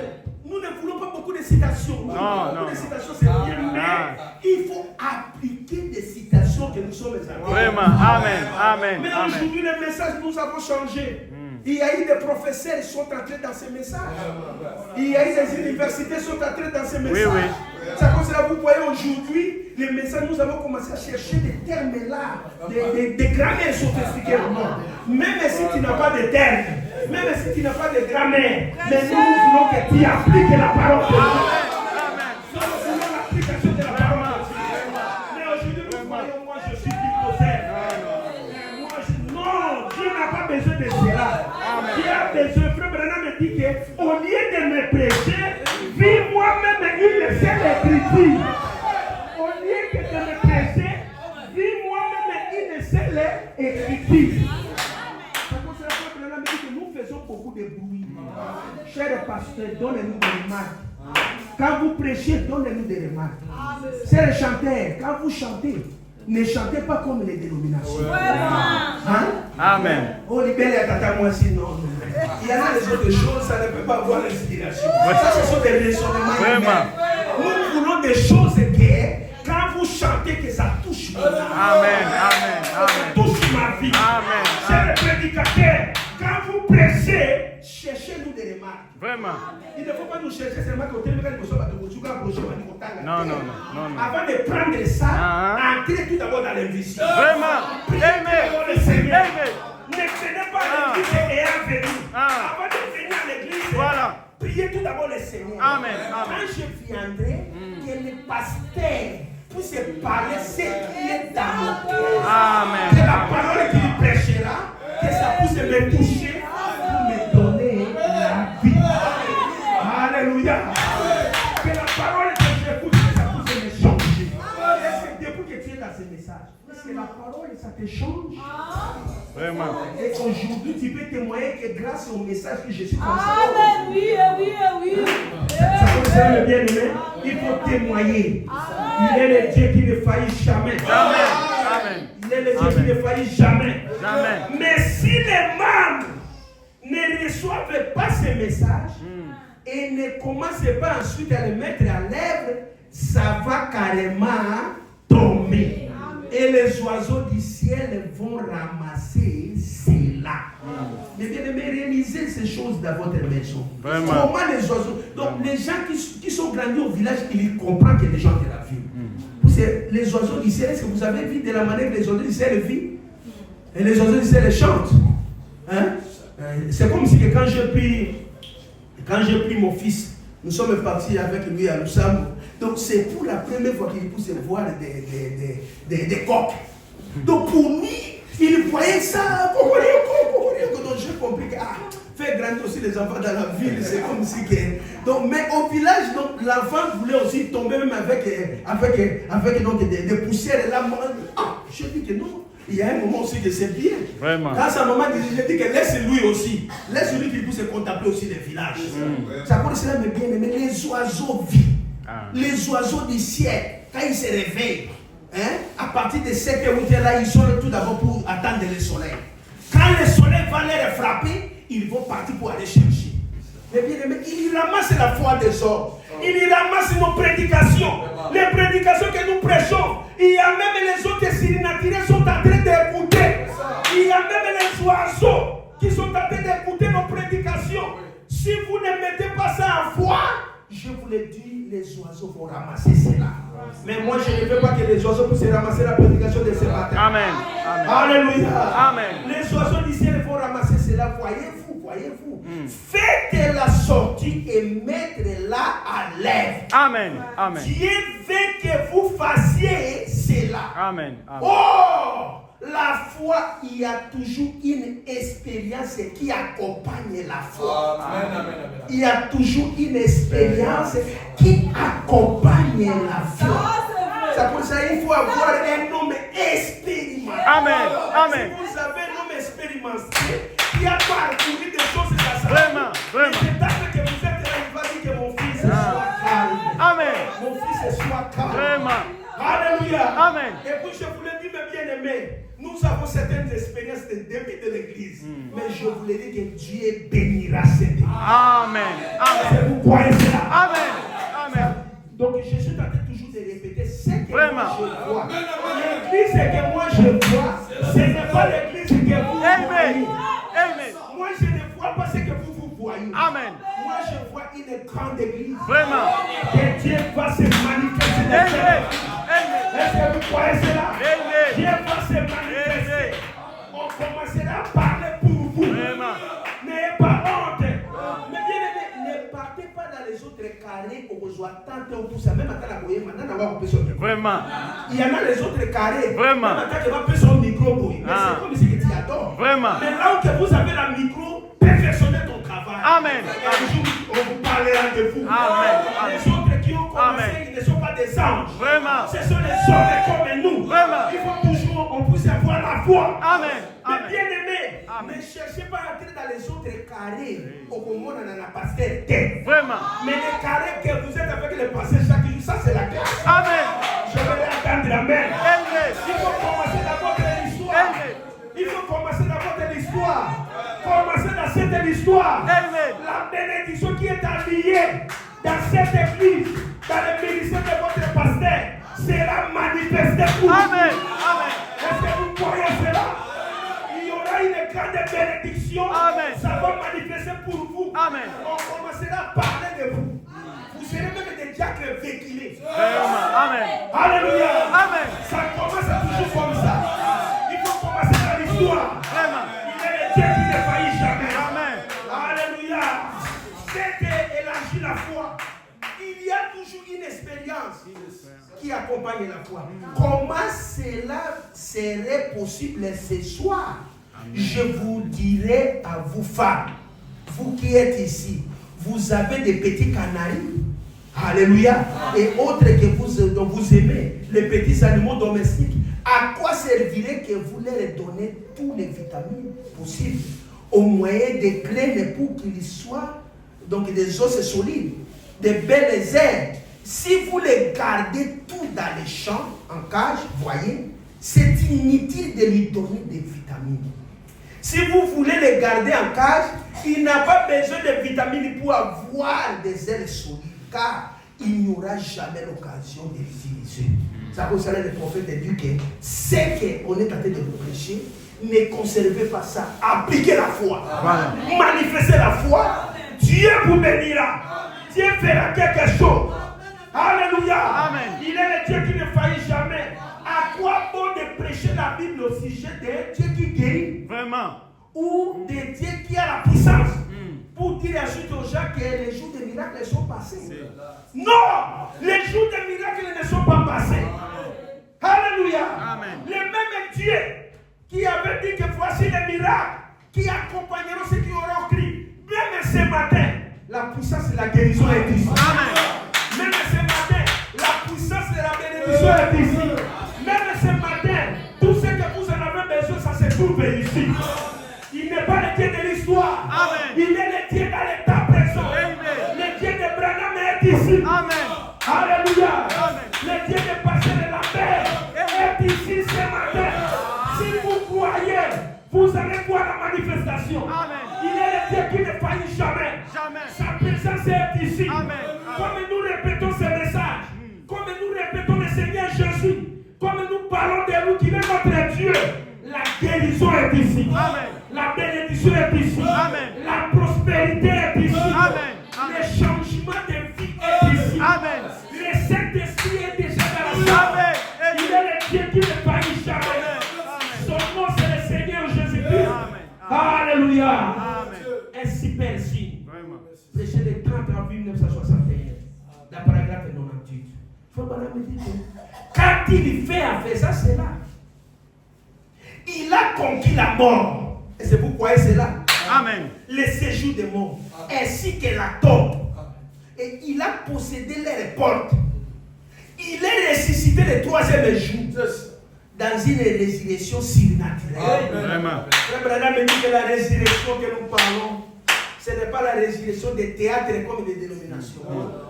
Speaker 3: Nous ne voulons pas beaucoup de citations. Nous,
Speaker 2: Non,
Speaker 3: beaucoup
Speaker 2: non,
Speaker 3: de
Speaker 2: non.
Speaker 3: citations, c'est bien, mais
Speaker 2: Ah.
Speaker 3: il faut appliquer des citations que nous sommes appris.
Speaker 2: Vraiment. Amen. Amen.
Speaker 3: Mais
Speaker 2: Amen.
Speaker 3: aujourd'hui, les messages, nous avons changé. Il y a eu des professeurs qui sont entrés dans ces messages. Il y a eu des universités qui sont entrées dans ces messages.
Speaker 2: oui.
Speaker 3: C'est comme cela, vous voyez aujourd'hui, les messages, nous avons commencé à chercher des termes là, des grammaires sophistiquées. Même si tu n'as pas de termes, même si tu n'as pas de grammaire, mais nous voulons que tu appliques la parole de Dieu. Nous voulons l'application de la parole de Dieu. Mais aujourd'hui, nous voyons, moi je suis bulldozer. Non, Dieu n'a pas besoin de cela. Dieu a besoin, frère Branham me dit qu'au lieu de me prêcher, vis moi-même une seule écriture. Au lieu que de me prêcher, vis moi-même une seule écriture. C'est pour cela que frère Branham me dit que nous faisons beaucoup de bruit. Chers pasteurs, donnez-nous des remarques. Quand vous prêchez, donnez-nous des remarques. Chers chanteurs, quand vous chantez, ne chantez pas comme les dénominations. Hein?
Speaker 2: Amen.
Speaker 3: Oh, libérez à tata, moi aussi, non. Il y en a des autres choses, ça ne peut pas avoir l'inspiration. Ça, ce sont des raisonnements.
Speaker 2: Vraiment.
Speaker 3: Nous voulons des choses que, quand vous chantez, que ça touche mon âme.
Speaker 2: Amen. Amen.
Speaker 3: Ça
Speaker 2: Amen.
Speaker 3: touche ma vie.
Speaker 2: Amen.
Speaker 3: C'est le prédicateur. Quand vous prêchez, cherchez-nous des remarques.
Speaker 2: Vraiment.
Speaker 3: Il ne faut pas nous chercher seulement côté de
Speaker 2: Non.
Speaker 3: Avant de prendre ça, entrez tout d'abord dans l'invisible.
Speaker 2: Vraiment.
Speaker 3: Priez tout d'abord le Seigneur.
Speaker 2: Amen.
Speaker 3: Ne venez pas à l'église et à venir. Avant de venir à l'église,
Speaker 2: Voilà.
Speaker 3: priez tout d'abord le Seigneur.
Speaker 2: Amen.
Speaker 3: Quand je viendrai, que le pasteur puisse parler ce qui est dans mon cœur.
Speaker 2: Amen.
Speaker 3: Que la parole qu'il prêchera, que ça puisse me toucher pour me donner la vie. Alléluia. Que la parole que j'écoute, que ça puisse me changer. Est-ce que depuis que tu es dans ce message, est-ce que la parole, ça te change?
Speaker 2: Vraiment.
Speaker 3: Et aujourd'hui, tu peux témoigner que grâce au message que je suis passé.
Speaker 4: Amen, oui.
Speaker 3: Ça concerne le bien-aimé, il faut témoigner. Il est le Dieu qui ne faillit jamais.
Speaker 2: Amen.
Speaker 3: Il est le Dieu qui ne faillit jamais.
Speaker 2: Jamais.
Speaker 3: Mais si les membres ne reçoivent pas ce message et ne commencent pas ensuite à le mettre à l'œuvre, ça va carrément tomber. Et les oiseaux du ciel vont ramasser cela. Mais bien aimé, réalisez ces choses dans votre maison.
Speaker 2: Vraiment.
Speaker 3: Comment les oiseaux. Donc les gens qui sont grandis au village, ils comprennent que les gens de la ville. Les oiseaux du ciel, est-ce que vous avez vu de la manière que les oiseaux du ciel vivent? Et les oiseaux du ciel chantent. Hein? C'est comme si que quand j'ai pris mon fils, nous sommes partis avec lui à Luxembourg. Donc c'est pour la première fois qu'il pousse voir des coqs. Donc pour lui, il voyait ça. Donc j'ai compris que faire grandir aussi les enfants dans la ville, c'est comme si que. Donc, mais au village, l'enfant voulait aussi tomber même avec donc, des poussières. Et là, je dis que non. Il y a un moment aussi que c'est bien.
Speaker 2: Vraiment.
Speaker 3: Dans sa maman, je dis que laisse-lui aussi. Laisse-lui qu'il puisse contempler aussi les villages. Ça pour cela, mais bien aimé, les oiseaux vivent. Les oiseaux du ciel, quand ils se réveillent, à partir de 7h, 8h, là, ils sont tout d'abord pour attendre le soleil. Quand le soleil va les frapper, ils vont partir pour aller chercher. Mais bien aimé, ils ramassent la foi des hommes. Ils ramassent nos prédications. Les prédications que nous prêchons. Il y a même les autres surnaturels qui sont en train d'écouter. Il y a même les oiseaux qui sont en train d'écouter nos prédications. Si vous ne mettez pas ça en foi, je vous le dis, les oiseaux vont ramasser cela. Mais moi, je ne veux pas que les oiseaux puissent ramasser la prédication de ce matin.
Speaker 2: Amen.
Speaker 3: Alléluia.
Speaker 2: Amen.
Speaker 3: Les oiseaux du ciel vont ramasser cela. Voyez-vous. Faites la sortie et mettez-la à l'œuvre.
Speaker 2: Amen. Amen.
Speaker 3: Dieu veut que vous fassiez cela.
Speaker 2: Amen.
Speaker 3: Oh! La foi, il y a toujours une expérience qui accompagne la foi. Il y a toujours une expérience qui accompagne la foi. C'est pour ça qu'il faut avoir un homme expérimenté.
Speaker 2: Amen. Amen.
Speaker 3: Si vous avez un homme expérimenté, expérimenté, qui a parcouru des choses dans sa vie.
Speaker 2: Vraiment, vraiment.
Speaker 3: C'est parce que vous êtes là, il va dire que mon fils soit calme.
Speaker 2: Amen.
Speaker 3: Mon fils soit calme.
Speaker 2: Vraiment.
Speaker 3: Alléluia.
Speaker 2: Amen.
Speaker 3: Et puis je vous le dis, mes bien-aimés, nous avons certaines expériences de début de l'église. Mais je vous le dis que Dieu bénira cette église.
Speaker 2: Amen. Amen.
Speaker 3: Vous croyez cela?
Speaker 2: Amen. Amen.
Speaker 3: Donc je suis en train toujours de répéter ce que
Speaker 2: Vraiment.
Speaker 3: moi je vois. L'église que moi je vois, ce n'est pas l'église que vous
Speaker 2: Amen.
Speaker 3: voyez.
Speaker 2: Amen.
Speaker 3: Moi je ne vois pas ce que vous voyez.
Speaker 2: Amen.
Speaker 3: Moi je vois une grande église.
Speaker 2: Vraiment.
Speaker 3: Que Dieu va se manifester dans cette
Speaker 2: Amen.
Speaker 3: église.
Speaker 2: Amen.
Speaker 3: Est-ce que vous croyez cela?
Speaker 2: Amen.
Speaker 3: Dieu va se manifester. On commencera à parler pour vous.
Speaker 2: Vraiment.
Speaker 3: N'ayez pas honte. Mais bien aimé, ne partez pas dans les autres carrés où vous attendez ou tout ça. Même à la boye, maintenant, on va couper son micro.
Speaker 2: Vraiment.
Speaker 3: Il y en a les autres carrés.
Speaker 2: Vraiment.
Speaker 3: Même à va couper son micro. Mais
Speaker 2: Ah.
Speaker 3: c'est comme si tu adores.
Speaker 2: Vraiment.
Speaker 3: Mais là où que vous avez la micro, perfectionnez ton travail.
Speaker 2: Amen.
Speaker 3: Et un jour, on vous parlera de vous.
Speaker 2: Amen.
Speaker 3: Les autres qui ont commencé,
Speaker 2: Amen.
Speaker 3: ils ne sont pas des anges.
Speaker 2: Vraiment.
Speaker 3: Ce sont les hommes comme nous.
Speaker 2: Vraiment.
Speaker 3: Il faut toujours, on puisse avoir la foi.
Speaker 2: Amen.
Speaker 3: Mais
Speaker 2: Amen.
Speaker 3: bien aimé,
Speaker 2: Amen.
Speaker 3: ne cherchez pas à entrer dans les autres carrés au moment où on a pasteur terre.
Speaker 2: Vraiment.
Speaker 3: Mais les carrés que vous êtes avec le passé chaque jour, ça c'est la classe.
Speaker 2: Amen.
Speaker 3: Je vais attendre amen.
Speaker 2: Amen.
Speaker 3: Il faut commencer d'abord de l'histoire.
Speaker 2: Amen.
Speaker 3: Il faut commencer d'abord de l'histoire. Commencer dans cette histoire.
Speaker 2: Amen.
Speaker 3: La bénédiction qui est alliée dans cette église, dans le ministère de votre pasteur, sera manifestée pour vous.
Speaker 2: Amen. Amen.
Speaker 3: Est-ce que vous croyez cela? Il y aura une grande bénédiction.
Speaker 2: Amen.
Speaker 3: Ça va manifester pour vous.
Speaker 2: Amen.
Speaker 3: On commencera à parler de vous. Vous serez même des diacres véhiculés.
Speaker 2: Vraiment. Amen.
Speaker 3: Alléluia.
Speaker 2: Amen.
Speaker 3: Ça commence toujours comme ça. Il faut commencer dans l'histoire.
Speaker 2: Vraiment.
Speaker 3: Il est le Dieu qui ne faillit jamais.
Speaker 2: Amen.
Speaker 3: Alléluia. C'est élargir la foi. Il y a toujours une expérience qui accompagne la foi. Comment cela serait possible ce soir? Je vous dirai à vous femmes, vous qui êtes ici, vous avez des petits canaris. Alléluia. Et autres que vous aimez, les petits animaux domestiques. À quoi servirait que vous leur donnez toutes les vitamines possibles au moyen des graines pour qu'ils soient donc des os solides, des belles herbes? Si vous les gardez tout dans les champs, en cage, voyez, c'est inutile de lui donner des vitamines. Si vous voulez les garder en cage, il n'a pas besoin de vitamines pour avoir des ailes solides, car il n'y aura jamais l'occasion de les utiliser. Ça vous savez, le prophète dit que ce qu'on est en train de vous prêcher, ne conservez pas ça. Appliquez la foi.
Speaker 2: Voilà.
Speaker 3: Manifestez la foi. Dieu vous bénira. Dieu fera quelque chose. Alléluia.
Speaker 2: Amen.
Speaker 3: Il est le Dieu qui ne faillit jamais. À quoi bon de prêcher la Bible au sujet d'un Dieu qui guérit
Speaker 2: Vraiment.
Speaker 3: ou d'un Dieu qui a la puissance pour dire ensuite aux gens que les jours des miracles sont passés? Non, les jours des miracles ne sont pas passés. Alléluia.
Speaker 2: Amen.
Speaker 3: Le même Dieu qui avait dit que voici les miracles qui accompagneront ceux qui auront crié. Même ce matin, la puissance et la guérison est ici.
Speaker 2: Amen.
Speaker 3: Même ce matin, la puissance et la bénédiction est ici. Même ce matin, tout ce que vous en avez besoin, ça se trouve ici. Il n'est pas le Dieu de l'histoire.
Speaker 2: Amen.
Speaker 3: Il est le Dieu dans l'état présent.
Speaker 2: Amen.
Speaker 3: Le Dieu de Branham est ici.
Speaker 2: Amen.
Speaker 3: Alléluia.
Speaker 2: Amen.
Speaker 3: Le Dieu de Pasteur de la paix est ici ce matin. Si vous croyez, vous allez voir la manifestation.
Speaker 2: Amen.
Speaker 3: Il est le Dieu qui ne faillit jamais.
Speaker 2: Jamais.
Speaker 3: Sa présence est ici.
Speaker 2: Amen.
Speaker 3: Comme nous répétons ce message, comme nous répétons le Seigneur Jésus, comme nous parlons de nous qui est notre Dieu, la guérison est ici.
Speaker 2: Amen.
Speaker 3: La bénédiction est ici.
Speaker 2: Amen.
Speaker 3: La prospérité est ici.
Speaker 2: Amen.
Speaker 3: Le changement de vie est ici.
Speaker 2: Amen.
Speaker 3: Le Saint-Esprit est déjà dans la salle.
Speaker 2: Amen.
Speaker 3: Il est le Dieu qui ne faillit jamais. Son nom c'est le Seigneur Jésus-Christ.
Speaker 2: Amen.
Speaker 3: Alléluia.
Speaker 2: Amen.
Speaker 3: Ainsi Percy.
Speaker 2: Vraiment.
Speaker 3: Prêché le 30 avril 1961. La paragraphe 98. Il faut me dire que quand il fait en faisant cela, il a conquis la mort. Et c'est pourquoi cela.
Speaker 2: Amen.
Speaker 3: Le séjour des morts, ainsi que la tombe. Et il a possédé les portes. Il est ressuscité le troisième jour. dans une résurrection surnaturelle.
Speaker 2: Vraiment.
Speaker 3: Frère Branham me dit que la résurrection que nous parlons, ce n'est pas la résurrection des théâtres comme des dénominations.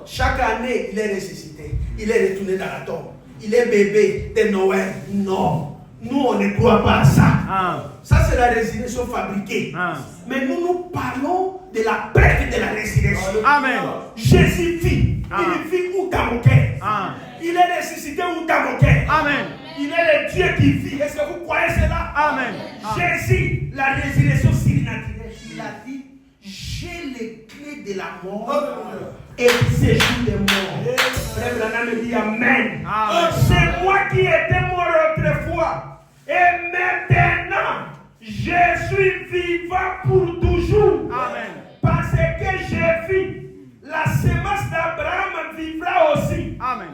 Speaker 3: Chaque année, il est ressuscité. Il est retourné dans la tombe. Il est bébé de Noël. Non. Nous, on ne croit pas à ça. Ça, c'est la résurrection fabriquée. Mais nous parlons de la preuve de la résurrection.
Speaker 2: Amen.
Speaker 3: Jésus vit. Il vit où dans mon cœur. Il est ressuscité où dans mon cœur.
Speaker 2: Amen.
Speaker 3: Il est le Dieu qui vit. Est-ce que vous croyez cela?
Speaker 2: Amen.
Speaker 3: Jésus, la résurrection surnaturelle, il a dit, j'ai les clés de la mort et du séjour des morts. Frère Branham me dit Amen. C'est moi qui étais mort autrefois. Et maintenant, je suis vivant pour toujours.
Speaker 2: Amen.
Speaker 3: Parce que j'ai vu, la semence d'Abraham vivra aussi.
Speaker 2: Amen.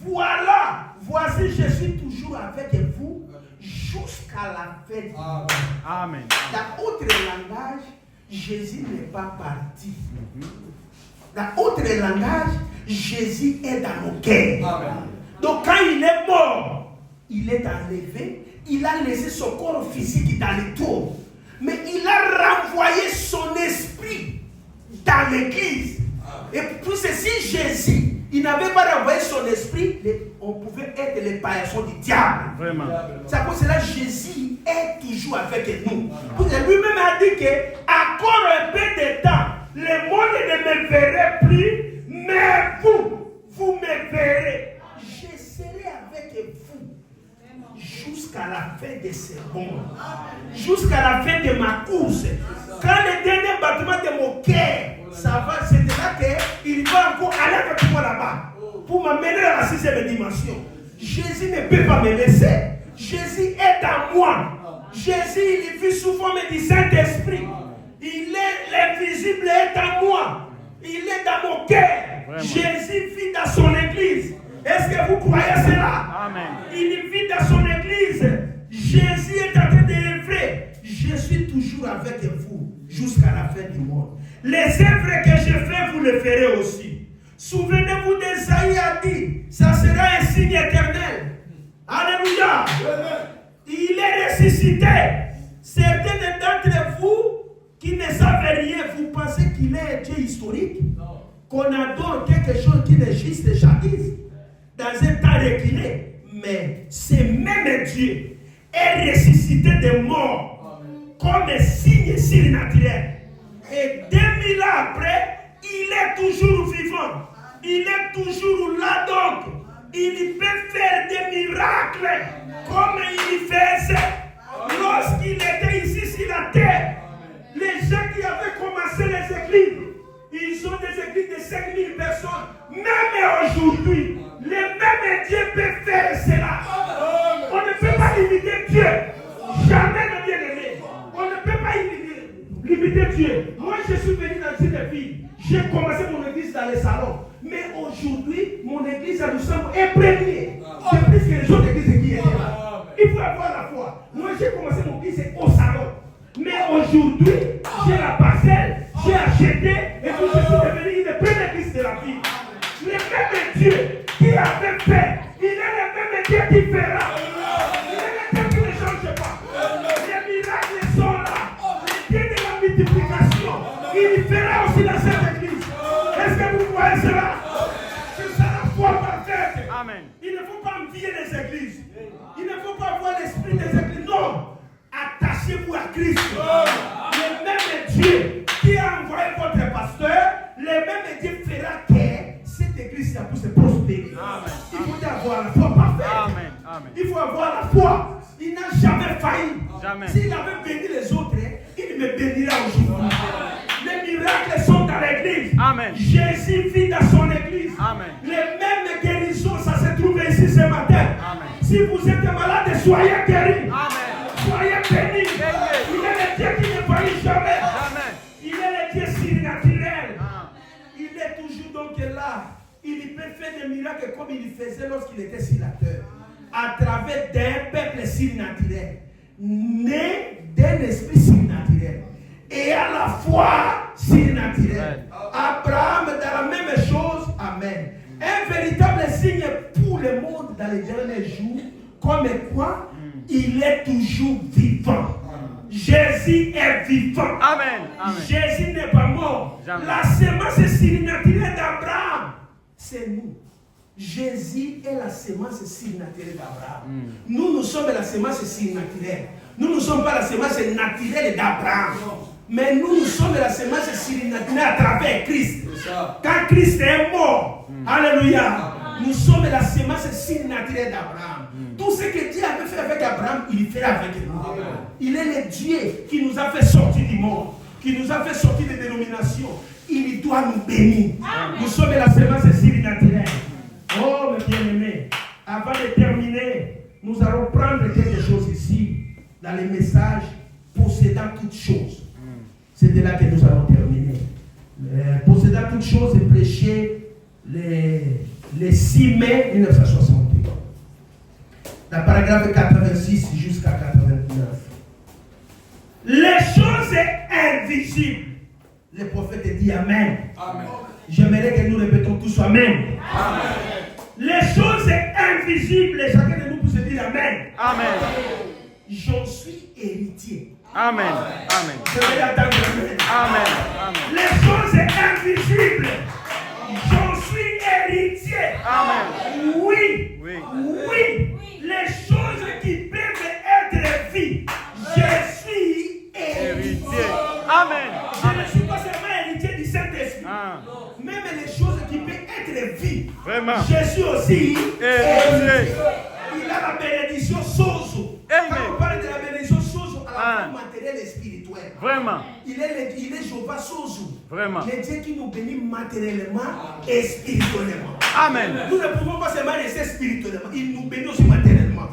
Speaker 3: Voilà, voici, je suis toujours avec vous jusqu'à la fin du monde.
Speaker 2: Amen.
Speaker 3: Dans autre langage, Jésus n'est pas parti. Dans autre langage, Jésus est dans nos cœurs. Donc quand il est mort, il est enlevé, il a laissé son corps physique dans les tours. Mais il a renvoyé son esprit dans l'église. Et puis si Jésus, il n'avait pas renvoyé son esprit, on pouvait être les paillasons du diable.
Speaker 2: Vraiment.
Speaker 3: C'est à cause de cela que Jésus est toujours avec nous. Lui-même a dit que encore un peu de temps, le monde ne me verrait plus, mais vous me verrez. Je serai avec vous jusqu'à la fin de ce monde, jusqu'à la fin de ma course. Quand le dernier battement de mon cœur, ça va, c'est là qu'il va encore aller avec moi là-bas pour m'amener dans la 6e dimension. Jésus ne peut pas me laisser. Jésus est en moi. Jésus, il vit sous forme du Saint-Esprit. Il est l'invisible est en moi. Il est dans mon cœur. Jésus vit dans son église. Est-ce que vous croyez cela?
Speaker 2: Amen.
Speaker 3: Il vit dans son église. Jésus est en train d'œuvrer. Je suis toujours avec vous jusqu'à la fin du monde. Les œuvres que je fais, vous les ferez aussi. Souvenez-vous d'Esaïe a dit, ça sera un signe éternel. Alléluia. Il est ressuscité. Certains d'entre vous qui ne savent rien, vous pensez qu'il est un Dieu historique, qu'on adore quelque chose qui n'existe jadis, dans un temps reculé. Mais ce même Dieu est ressuscité des morts comme un signe surnaturel. Et 2000 ans après, il est toujours vivant. Il est toujours là donc. Il peut faire des miracles comme il faisait lorsqu'il était ici sur la terre. Les gens qui avaient commencé les églises, ils ont des églises de 5000 personnes. Même aujourd'hui, le même Dieu peut faire cela. On ne peut pas limiter Dieu. Jamais ne bien aimé. On ne peut pas limiter Dieu. Moi, je suis venu dans une ville. J'ai commencé mon église dans les salons. Mais aujourd'hui, mon église à Luxembourg est première. C'est plus que les autres églises qui étaient là. Il faut avoir la foi. Moi, j'ai commencé mon église au salon. Mais aujourd'hui, j'ai la parcelle, j'ai acheté et puis je suis devenu une première église de la ville. Le même Dieu qui avait fait, il est le même Dieu qui fera. Il est le Dieu qui ne change pas. Les miracles sont là. Le Dieu de la multiplication, il fera aussi dans cette église. Est-ce que vous voyez cela? C'est ça la foi parfaite.
Speaker 2: Amen.
Speaker 3: Il ne faut pas envier les églises. Il ne faut pas avoir l'esprit des églises. Non. Attachez-vous à Christ. Le même Dieu qui a envoyé votre pasteur, le même Dieu fera que cette église puisse se prospérer. Il faut avoir la foi parfaite.
Speaker 2: Amen. Amen.
Speaker 3: Il faut avoir la foi. Il n'a jamais failli.
Speaker 2: Jamais.
Speaker 3: S'il avait béni les autres, il me bénira aujourd'hui. Les miracles sont dans l'église.
Speaker 2: Amen.
Speaker 3: Jésus vit dans son église.
Speaker 2: Amen.
Speaker 3: Les mêmes guérisons, ça se trouve ici ce matin.
Speaker 2: Amen.
Speaker 3: Si vous êtes malade, soyez guéris.
Speaker 2: Amen.
Speaker 3: Soyez bénis. Il est le Dieu qui ne faillit jamais.
Speaker 2: Amen.
Speaker 3: Il est le Dieu surnaturel. Il est toujours donc là. Il peut faire des miracles comme il faisait lorsqu'il était sur la terre. À travers d'un peuple surnaturel. Né d'un esprit surnaturel. Et à la fois surnaturel. Abraham dans la même chose. Amen. Un véritable signe pour le monde dans les derniers jours. Comme quoi il est toujours vivant. Jésus est vivant.
Speaker 2: Amen. Amen.
Speaker 3: Jésus n'est pas mort.
Speaker 2: Jamais.
Speaker 3: La semence surnaturelle d'Abraham, c'est nous. Jésus est la semence surnaturelle d'Abraham. Nous sommes la semence surnaturelle. Nous ne sommes pas la semence naturelle d'Abraham. Mais nous sommes la semence surnaturelle à travers Christ. Quand Christ est mort, alléluia, nous sommes la semence surnaturelle d'Abraham. Tout ce que Dieu avait fait avec Abraham, il le fait avec nous. Il est le Dieu qui nous a fait sortir du monde, qui nous a fait sortir des dénominations. Il doit nous bénir. Nous sommes la semence surnaturelle. Oh, mes bien-aimés, avant de terminer, nous allons prendre quelque chose ici, dans les messages, possédant toutes choses. C'est de là que nous allons terminer. Possédant toutes choses et prêcher le 6 mai 1968. La paragraphe 86 jusqu'à 89. Les choses invisibles. Le prophète dit Amen. Amen. J'aimerais que nous répétons tous Amen. Amen. Les choses invisibles, chacun de nous peut se dire Amen. Amen. J'en suis héritier.
Speaker 2: Amen. Amen.
Speaker 3: Je vais attendre Amen.
Speaker 2: Amen. Amen.
Speaker 3: Les choses invisibles, j'en suis héritier.
Speaker 2: Amen.
Speaker 3: Oui.
Speaker 2: Oui.
Speaker 3: Oui. Les choses qui peuvent être vie, je suis héritier.
Speaker 2: Amen.
Speaker 3: Je ne suis pas seulement héritier du Saint-Esprit. Même les choses qui peuvent être vie.
Speaker 2: Vraiment.
Speaker 3: Je suis aussi
Speaker 2: héritier.
Speaker 3: Il a la bénédiction sozo. Quand on parle de la bénédiction sozo, à la fois matérielle et spirituelle.
Speaker 2: Vraiment.
Speaker 3: Il est Jéhovah sozo.
Speaker 2: Vraiment.
Speaker 3: Le Dieu qui nous bénit matériellement et spirituellement.
Speaker 2: Amen.
Speaker 3: Nous ne pouvons pas seulement rester spirituellement. Il nous bénit aussi matériellement.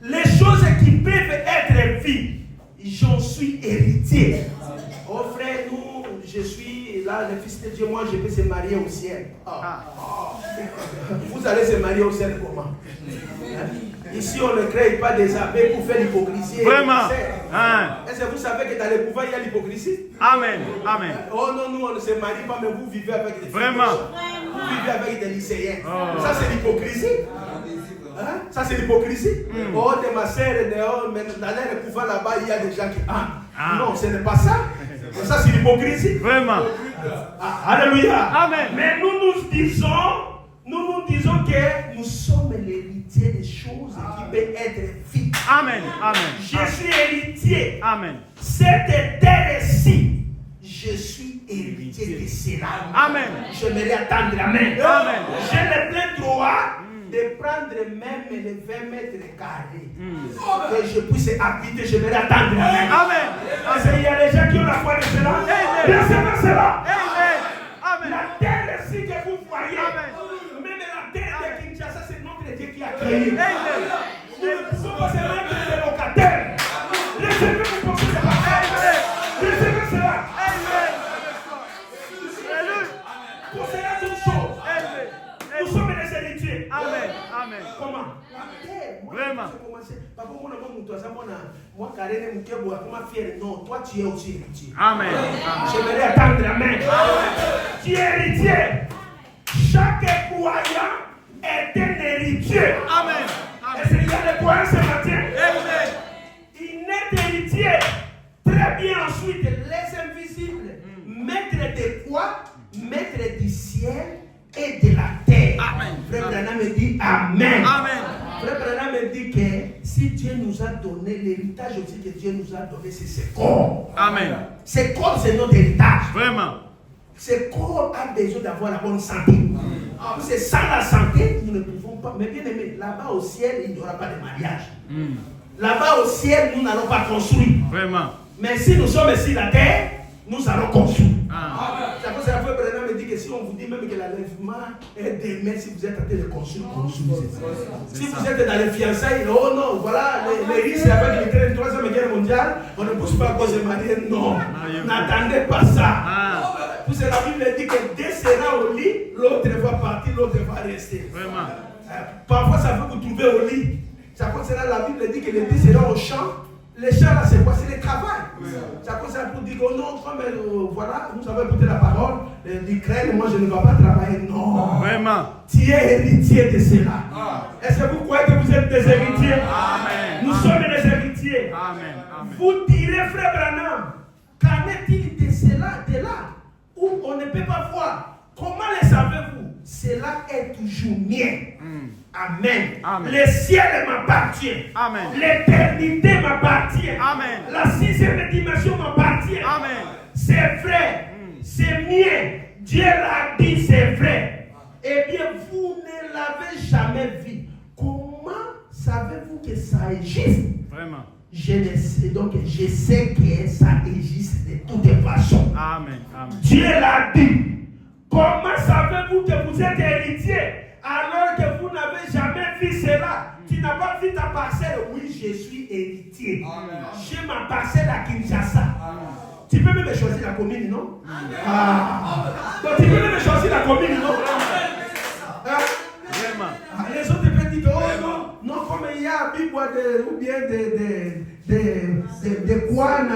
Speaker 3: Les choses qui peuvent être vie, j'en suis héritier. Oh frère, nous, je suis là, le fils de Dieu, moi je peux se marier au ciel. Vous allez se marier au ciel comment? Ici on ne crée pas des abbés pour faire l'hypocrisie.
Speaker 2: Vraiment.
Speaker 3: Est-ce que vous savez que dans les pouvoirs il y a l'hypocrisie?
Speaker 2: Amen. Amen.
Speaker 3: Oh non, nous on ne se marie pas, mais vous vivez avec des
Speaker 2: Vraiment.
Speaker 3: Vous vivez avec des lycéens. Ça c'est l'hypocrisie. Hein? Ça c'est l'hypocrisie. Oh, de ma sœur, mais dans les pouvoirs là-bas, il y a des gens qui. Non, ce n'est pas ça. Ça c'est l'hypocrisie.
Speaker 2: Vraiment.
Speaker 3: Alléluia.
Speaker 2: Amen.
Speaker 3: Mais nous disons que nous sommes l'héritier des choses qui peuvent être vie.
Speaker 2: Amen. Amen.
Speaker 3: Je suis héritier.
Speaker 2: Amen.
Speaker 3: Cette terre-ci, je suis héritier de cela.
Speaker 2: Amen.
Speaker 3: J'aimerais attendre. Amen.
Speaker 2: Amen.
Speaker 3: J'ai le plein droit de prendre même les 20 mètres carrés. Que je puisse habiter. J'aimerais attendre. Amen.
Speaker 2: Amen.
Speaker 3: Parce qu'il y a des gens qui ont la foi de cela. Recevez cela.
Speaker 2: Amen.
Speaker 3: La terre-ci que vous voyez.
Speaker 2: Amen.
Speaker 3: Même la terre de Kinshasa, c'est notre Dieu qui a créé. Nous ne pouvons pas seulement être des locataires. Recevez vos pensées de la terre. Recevez cela. Possédez toutes choses. Nous sommes des héritiers.
Speaker 2: Amen. Amen.
Speaker 3: Comment?
Speaker 2: Vraiment.
Speaker 3: Papa, moi, Karine Moukebo, comment fier? Non, toi, tu es aussi héritier.
Speaker 2: Amen.
Speaker 3: J'aimerais attendre. Amen. Tu es héritier. Chaque croyant est un héritier.
Speaker 2: Amen.
Speaker 3: Est-ce qu'il y a des croyants ce matin?
Speaker 2: Amen.
Speaker 3: Il naît héritier. Très bien ensuite, les invisibles. Maître de quoi? Maître du ciel et de la terre.
Speaker 2: Amen.
Speaker 3: Frère Branham me dit Amen.
Speaker 2: Amen.
Speaker 3: Frère Branham me dit que si Dieu nous a donné l'héritage aussi que Dieu nous a donné, c'est ce corps.
Speaker 2: Amen.
Speaker 3: Ce corps, c'est notre héritage.
Speaker 2: Vraiment.
Speaker 3: Ce corps a besoin d'avoir la bonne santé. C'est sans la santé, nous ne pouvons pas. Mais bien aimé, là-bas au ciel, il n'y aura pas de mariage. Là-bas au ciel, nous n'allons pas construire.
Speaker 2: Vraiment.
Speaker 3: Mais si nous sommes sur la terre, nous allons construire.
Speaker 2: Ah.
Speaker 3: C'est pour ça que le Branham me dit que si on vous dit même que l'enlèvement est demain, si vous êtes en train de construire, construisez. Si vous êtes dans les fiançailles, oh non, voilà, les risques avec les 3e guerre mondiale, on ne pousse pas à cause de marier. Non, n'attendez pas ça. Parce que la Bible dit que deux sera au lit, l'autre va partir, l'autre va rester.
Speaker 2: Vraiment.
Speaker 3: Parfois, ça peut vous trouver au lit. Ça concerne la Bible dit que les deux seront au champ. Les champs là, c'est quoi? C'est le travail. Ça concerne pour dire que non, comme voilà, nous avons écouté la parole d'Ukraine, moi je ne vais pas travailler. Non.
Speaker 2: Vraiment.
Speaker 3: Tu es héritier de cela. Est-ce que vous croyez que vous êtes des héritiers?
Speaker 2: Amen.
Speaker 3: Nous sommes des héritiers. Vous direz, frère Branham, qu'en est-il de cela, de là, où on ne peut pas voir? Comment le savez-vous? Cela est toujours mien. Amen.
Speaker 2: Amen.
Speaker 3: Le ciel m'appartient.
Speaker 2: Amen.
Speaker 3: L'éternité m'appartient.
Speaker 2: Amen.
Speaker 3: La sixième dimension m'appartient.
Speaker 2: Amen.
Speaker 3: C'est vrai. C'est mien. Dieu l'a dit, c'est vrai. Eh bien, vous ne l'avez jamais vu. Comment savez-vous que ça existe?
Speaker 2: Vraiment.
Speaker 3: Je ne sais, donc je sais que ça existe de toutes façons.
Speaker 2: Amen. Amen.
Speaker 3: Dieu l'a dit. Comment savez-vous que vous êtes héritier alors que vous n'avez jamais vu cela? Tu n'as pas vu ta parcelle? Oui, je suis héritier. J'ai ma parcelle à Kinshasa. Tu peux même choisir la commune, non? Donc tu peux même choisir la commune, non?
Speaker 2: Vraiment.
Speaker 3: Les autres peuvent dire, oh non, non, comme il y a ou bien des quoi, là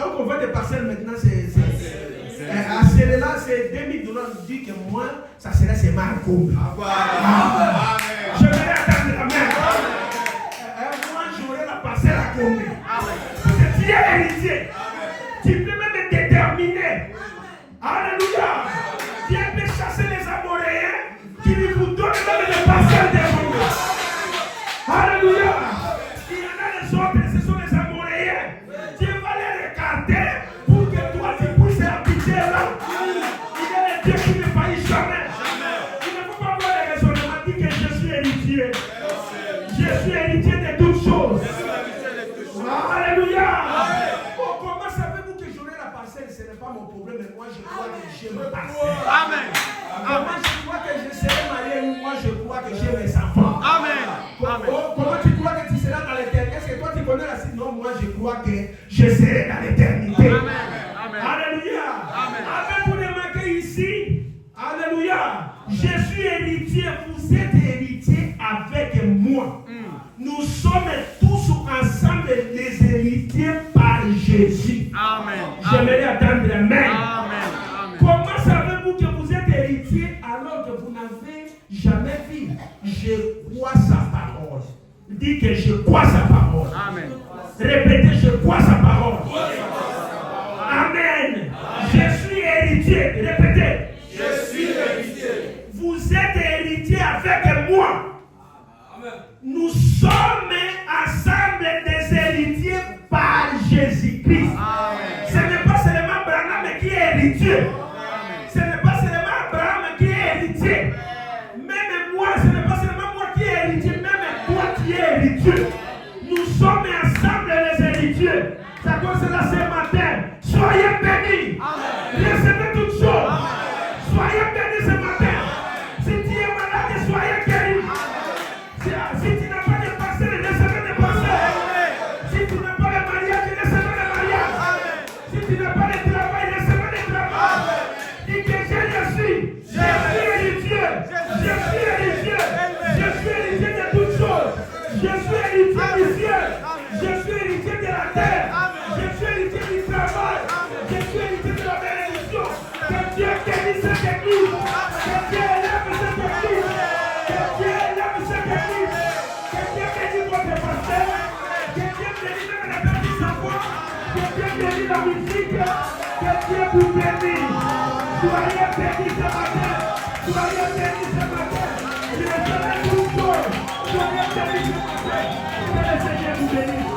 Speaker 3: où on voit des parcelles maintenant, à celle-là, c'est 2000 $. Dit que moi, ça serait seulement un couple. Je vais attendre la main. Moi, j'aurai la parcelle à combien? Parce que tu es héritier. Tu peux même déterminer. Alléluia. Dieu peut chasser les Amoréens qui vous donnent même les parcelles des mondes. Alléluia. Il y en a les autres, ce sont les Amoréens. Dieu va les regarder pour que toi tu puisses habiter là. Il y a les dieux qui ne faillissent jamais. Il ne faut pas voir les raisonnements. Dit que je suis héritier. Je suis héritier de toutes choses. Alléluia. Oh, comment savez-vous que j'aurai la parcelle? Ce n'est pas mon problème, mais moi je crois que j'ai ma parcelle.
Speaker 2: Amen.
Speaker 3: Comment je crois que je serai marié ou moi je crois que j'ai mes enfants?
Speaker 2: Amen. Amen.
Speaker 3: Oh, comment tu crois que tu seras dans l'éternité? Est-ce que toi tu connais la suite? Non, moi je crois que je serai dans l'éternité.
Speaker 2: Amen.
Speaker 3: Alléluia.
Speaker 2: Amen.
Speaker 3: Avec vous remarquez ici, alléluia, je suis héritier, vous êtes héritier avec moi. Nous sommes tous ensemble des héritiers par Jésus.
Speaker 2: Amen.
Speaker 3: J'aimerais attendre la main.
Speaker 2: Amen.
Speaker 3: Comment savez-vous que vous êtes héritier alors que vous n'avez jamais vu? Je crois sa parole. Dis que je crois sa parole.
Speaker 2: Amen.
Speaker 3: Répétez, je crois sa parole. Amen. Je suis héritier. Répétez.
Speaker 5: Je suis héritier.
Speaker 3: Vous êtes héritier avec moi. Nous sommes ensemble des héritiers par Jésus-Christ. Ce n'est pas seulement Branham qui est héritier. Ce n'est pas seulement Abraham qui est héritier. Même moi, ce n'est pas seulement moi qui est héritier. Même toi qui es héritier. Nous sommes ensemble les héritiers. C'est à cause de cela ce matin. Soyez bénis. Recevez toutes choses. Soyez bénis ce matin. Si tu es malade, soyez guéri. Si tu n'as pas de parcelle, recevez des parcelles. Si tu n'as pas de mariage, recevez des mariages. Si tu n'as pas de travail, recevez des travail. Dis que j'ai reçu. Je suis héritier. Je suis héritier. Je suis héritier de toutes choses. Je suis héritier du ciel. Je suis héritier de la terre. Je suis héritier du travail. Je suis héritier de la bénédiction. Que Dieu bénisse cette église. Que Dieu élève cette église. Que Dieu élève cette église. Que Dieu bénisse votre pasteur. Que Dieu bénisse même les petits enfants. Que Dieu bénisse la musique. Que Dieu vous bénisse. Soyez bénis ce matin. Soyez bénis ce matin. Je ne serai tout seul. Soyez bénis ce matin. Que le Seigneur vous bénisse.